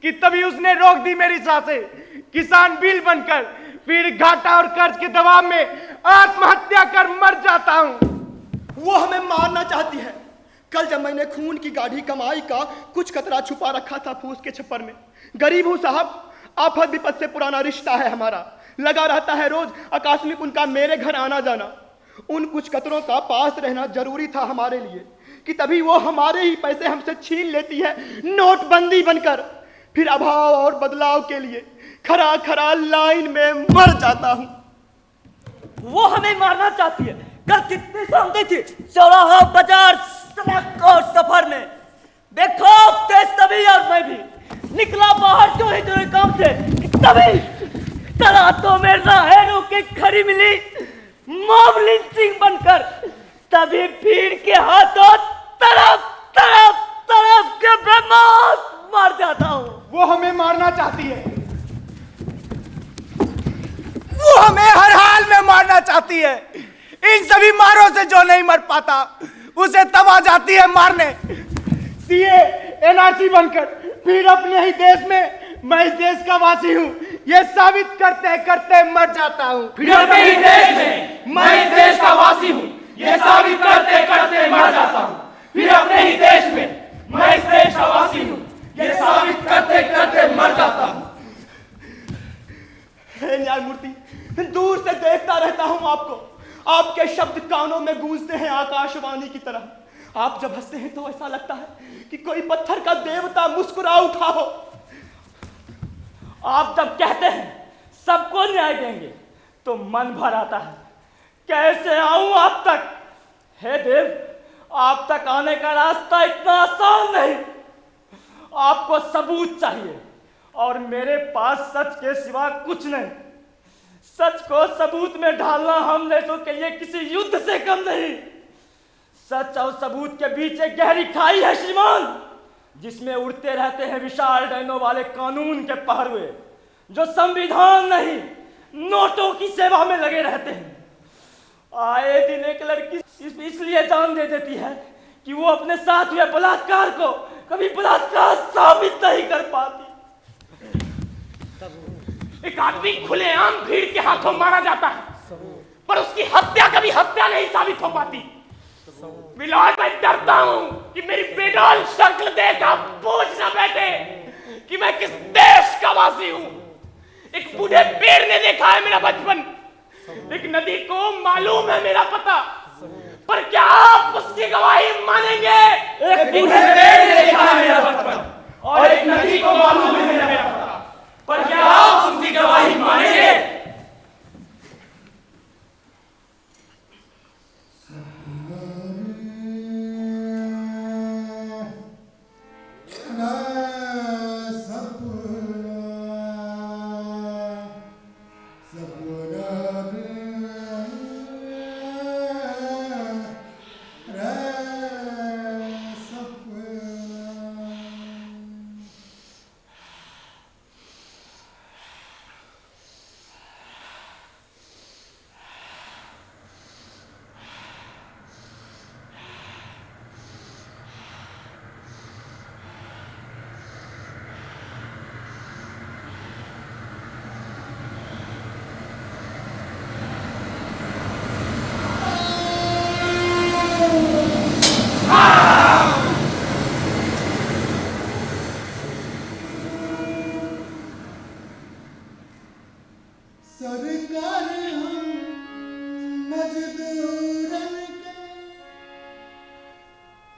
कि तभी उसने रोक दी मेरी सांसें। किसान बिल बनकर फिर घाटा और कर्ज के दबाव में आत्महत्या कर मर जाता हूं। वो हमें मारना चाहती है। कल जब मैंने खून की गाढ़ी कमाई का कुछ कतरा छुपा रखा था फूस के छप्पर में। गरीब हूं साहब, आफत विपत से पुराना रिश्ता है हमारा। लगा रहता है रोज आकस्मिक उनका मेरे घर आना जाना। उन कुछ कतरों का पास रहना जरूरी था हमारे लिए कि तभी वो हमारे ही पैसे हमसे छीन लेती है नोटबंदी बनकर। फिर अभाव और बदलाव के लिए खरा खरा लाइन में मर जाता हूं। वो हमें मारना चाहती है। कल कितने सामने थी, चौराहा, बाजार, सड़क और सफर में बेखौफ थे सभी और मैं भी। निकला बाहर जो ही तेरे काम से, तभी तरातों में राहेरों की खड़ी मिली मॉब लिंचिंग बनकर। तभी भीड़ के हाथों तरफ तरफ तरफ के बेमौत मर जाता हूं। वो हमें मारना चाहती है। वो हमें हर हाल में मारना चाहती है। इन सभी मारों से जो नहीं मर पाता उसे तब आ जाती है मारने। सीए, एनआरसी बनकर फिर अपने ही देश में मैं इस देश का वासी हूँ ये साबित करते करते मर जाता हूँ। फिर अपने ही देश में मैं इस देश का वासी हूँ ये साबित करते करते मर जाता हूँ। फिर अपने ही देश में मैं इस देश का वासी हूँ ये साबित करते करते मर जाता हूँ। हे न्यायमूर्ति, दूर से देखता रहता हूं आपको। आपके शब्द कानों में गूंजते हैं आकाशवाणी की तरह। आप जब हंसते हैं तो ऐसा लगता है कि कोई पत्थर का देवता मुस्कुरा उठा हो। आप जब कहते हैं सबको न्याय देंगे तो मन भर आता है। कैसे आऊं आप तक? हे देव, आप तक आने का रास्ता इतना आसान नहीं। आपको सबूत चाहिए और मेरे पास सच के सिवा कुछ नहीं। सच को सबूत में ढालना हम देशों के लिए किसी युद्ध से कम नहीं। सच और सबूत के बीच एक गहरी खाई है श्रीमान, जिसमें उड़ते रहते हैं विशाल डैनों वाले कानून के पहरुए, जो संविधान नहीं नोटों की सेवा में लगे रहते हैं। आए दिन एक लड़की इसलिए जान दे देती है कि वो अपने साथ हुए बलात्कार को कभी बलात्कार साबित नहीं कर पाती। एक आदमी खुलेआम भीड़ के हाथों मारा जाता है पर उसकी हत्या कभी हत्या नहीं साबित हो पाती। मिलाद, मैं डरता हूं कि मेरी बेडौल शक्ल देखा पूछ न बैठे कि मैं किस देश का वासी हूं। एक बूढ़े पेड़ ने देखा है मेरा बचपन, एक नदी को मालूम है मेरा पता, पर क्या आप उसकी गवाही मानेंगे? एक बूढ़े पेड़ ने देखा है मेरा बचपन और एक नदी को मालूम है मेरा पता, पर क्या आप उसकी गवाही मानेंगे?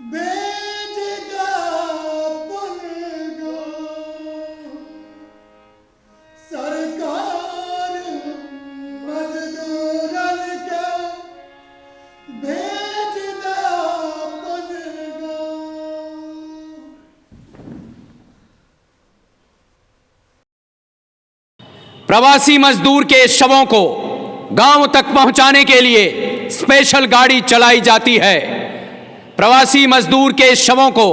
भेजदा पुलगो सरकार मजदूरन के भेजदा पुलगो। प्रवासी मजदूर के शवों को गांव तक पहुंचाने के लिए स्पेशल गाड़ी चलाई जाती है। प्रवासी मजदूर के शवों को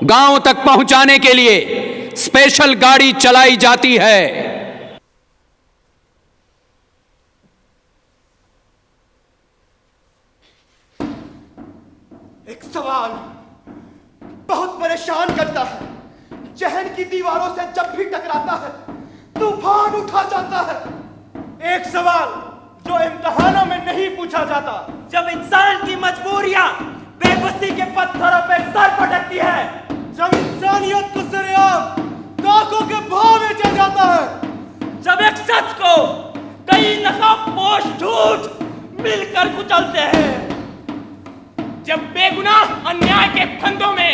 गांव तक पहुंचाने के लिए स्पेशल गाड़ी चलाई जाती है। एक सवाल बहुत परेशान करता है। जहन की दीवारों से जब भी टकराता है तूफान उठा जाता है। एक सवाल जो इम्तिहानों में नहीं पूछा जाता। जब इंसान की मजबूरियां बेबसी के पत्थरों पे सर पटकती है, जब इंसानियत को सरेआम ताकों के भाव बेचा जाता है, जब एक सच को कई नकाबपोश झूठ मिलकर कुचलते हैं, जब बेगुनाह अन्याय के फंदों में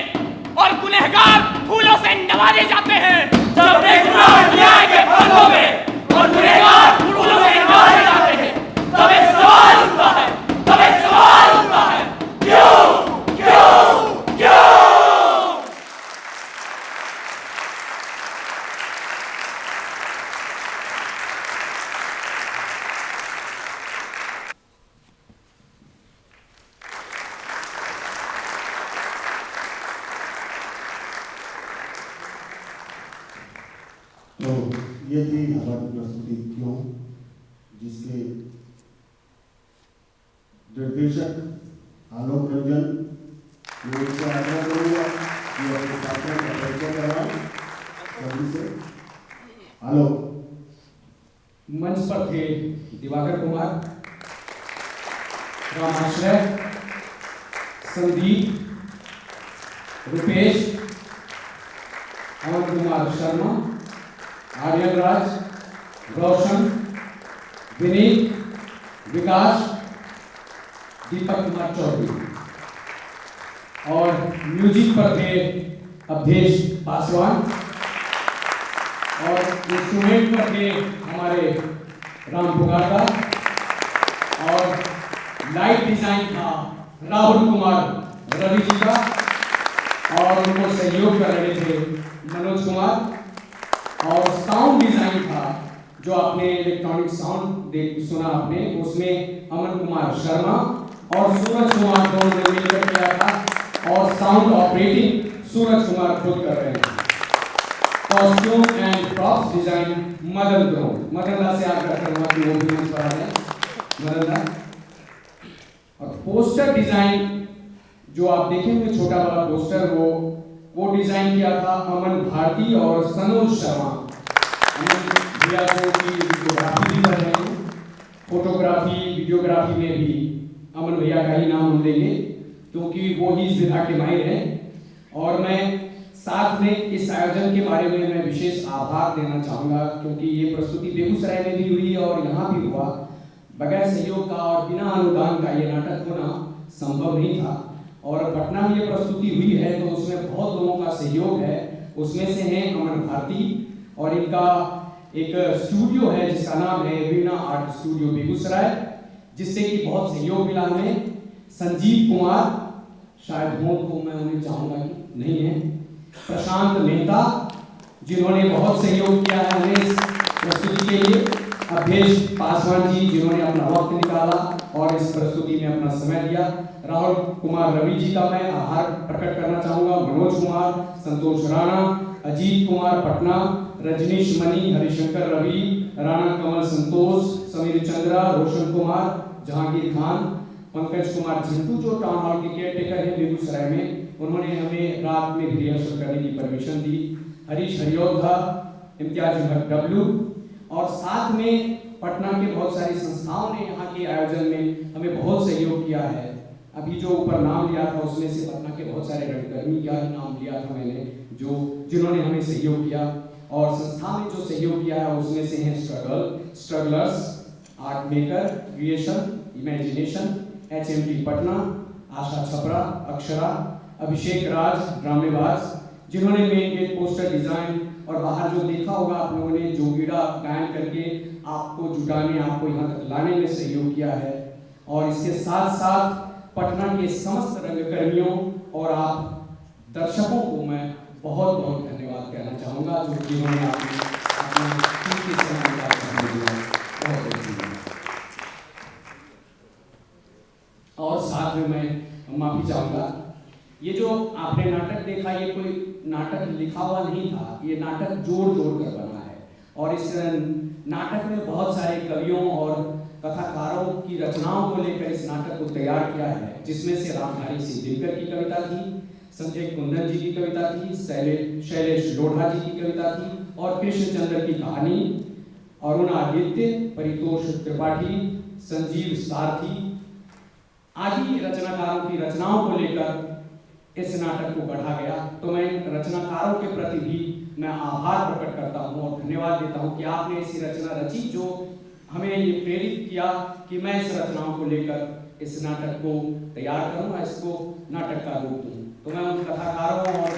और गुनहगार फूलों से नवाजे जाते हैं, जब बेगुनाह अन्याय के फंदों में और गुनहगार फूलों से नवाजे जाते हैं, तब एक सवाल उठता है, तब एक सवाल उठता है, क्यों क्यों क्यों? तो ये थी हमारी प्रस्तुति क्यों, जिसके निर्देशक आलोक रंजन, मैं उनसे आग्रह करूंगा कि अपने छात्रों का परिचय कराएं सभी से। आलोक। मंच पर थे दिवाकर कुमार, रामाश्रय, संदीप, रुपेश, अमन कुमार शर्मा, आर्यन राज, रोशन, विनीत, विकास, दीपक कुमार चौधरी और म्यूजिक पर थे अवधेश पासवान और इंस्ट्रूमेंट पर थे हमारे राम पुगारदा और लाइट डिजाइन था राहुल कुमार रवि जी का और उनको सहयोग कर रहे थे मनोज कुमार और साउंड डिजाइन था जो आपने इलेक्ट्रॉनिक साउंड सुना आपने, उसमें अमन कुमार शर्मा और सूरज कुमार दोनों ने मिलकर किया था और साउंड ऑपरेटिंग सूरज कुमार खुद कर रहे हैं। Costume and props design Madan दा से आग्रह करूंगा कि वो भी मंच पर आ जाए। मदन दा और पोस्टर डिजाइन जो आप देखेंगे छोटा वाला पोस्टर वो डिजाइन किया था अमन भारती और सनोज शर्मा। अमन भैया की वीडियोग्राफी भी कर रहे हैं, फोटोग्राफी वीडियोग्राफी में भी अमन भैया का ही नाम हम लेंगे क्योंकि वो ही इस विधा के माहिर हैं। और मैं साथ में इस आयोजन के बारे में मैं विशेष आभार देना चाहूँगा क्योंकि ये प्रस्तुति बेगूसराय में भी हुई और यहाँ भी हुआ। बगैर सहयोग का और बिना अनुदान का ये नाटक होना संभव नहीं था और पटना में ये प्रस्तुति हुई है तो उसमें बहुत लोगों का सहयोग है। उसमें से हैं अमन भारती और इनका एक स्टूडियो है जिसका नाम है वीणा आर्ट स्टूडियो बेगूसराय, जिससे कि बहुत सहयोग मिला हमें। संजीव कुमार, शायद हो तो मैं उन्हें चाहूँगा कि नहीं है, प्रशांत मेहता जिन्होंने बहुत सहयोग किया है हमें इस प्रस्तुति के लिए, अवधेश पासवान जी जिन्होंने अपना वक्त निकाला और इस प्रस्तुति में अपना समय दिया, राहुल कुमार रवि जी का मैं आभार प्रकट करना चाहूँगा, मनोज कुमार, संतोष राणा, अजीत कुमार पटना, रजनीश मणि, हरिशंकर रवि, राणा कमल संतोष, समीर चंद्रा, रोशन कुमार, जहांगीर खान, पंकज कुमार झंटू जो टाउन हॉल के केयरटेकर हैं बेगूसराय में, उन्होंने हमें रात में भी रिहर्सल करने की परमिशन दी, हरीश हरियोधा, इम्तियाज डब्लू और साथ में पटना के बहुत सारी संस्थाओं ने यहाँ के आयोजन में हमें बहुत सहयोग किया है। अभी जो ऊपर नाम लिया था उसमें से पटना के बहुत सारे रंगकर्मी का ही नाम लिया था मैंने, जिन्होंने हमें सहयोग किया और संस्था में जो सहयोग किया है उसमें से हैं strugglers, art maker, creation, imagination, HMT Patna, Asha Chhapra, Akshara, Abhishek Raj ड्रामेबाज, जिन्होंने मेन गेट पोस्टर डिजाइन और बाहर जो देखा होगा आप लोगों ने, जोगीड़ा गायन करके आपको जुटाने, आपको यहाँ तक लाने में सहयोग किया है। और इसके साथ साथ पटना के समस्त रंगकर्मियों और आप दर्शकों को मैं बहुत बहुत धन्यवाद कहना चाहूँगा, जो जिन्होंने अपना कीमती समय निकाल दिया। बहुत बहुत धन्यवाद। और साथ में मैं माफी चाहूँगा, ये जो आपने नाटक देखा, ये कोई नाटक लिखा हुआ नहीं था, ये नाटक जोड़ जोड़ कर बना है। और इस नाटक में बहुत सारे कवियों और कथाकारों की रचनाओं को लेकर इस नाटक को तैयार किया है, जिसमें से रामधारी सिंह दिनकर की कविता थी, संजय कुंदन जी की कविता थी, शैलेश लोढ़ा जी की कविता थी, और कृष्णचंद्र की कहानी, अरुण आदित्य, परितोष त्रिपाठी, संजीव सारथी आदि रचनाकारों की रचनाओं को लेकर इस नाटक को बढ़ा गया। तो मैं रचनाकारों के प्रति भी मैं आभार प्रकट करता हूँ और धन्यवाद देता हूँ कि आपने ऐसी रचना रची जो हमें ये प्रेरित किया कि मैं इस रचनाओं को लेकर इस नाटक को तैयार करूँ, इसको नाटक का रूप दूँ। तो मैं उन कथाकारों और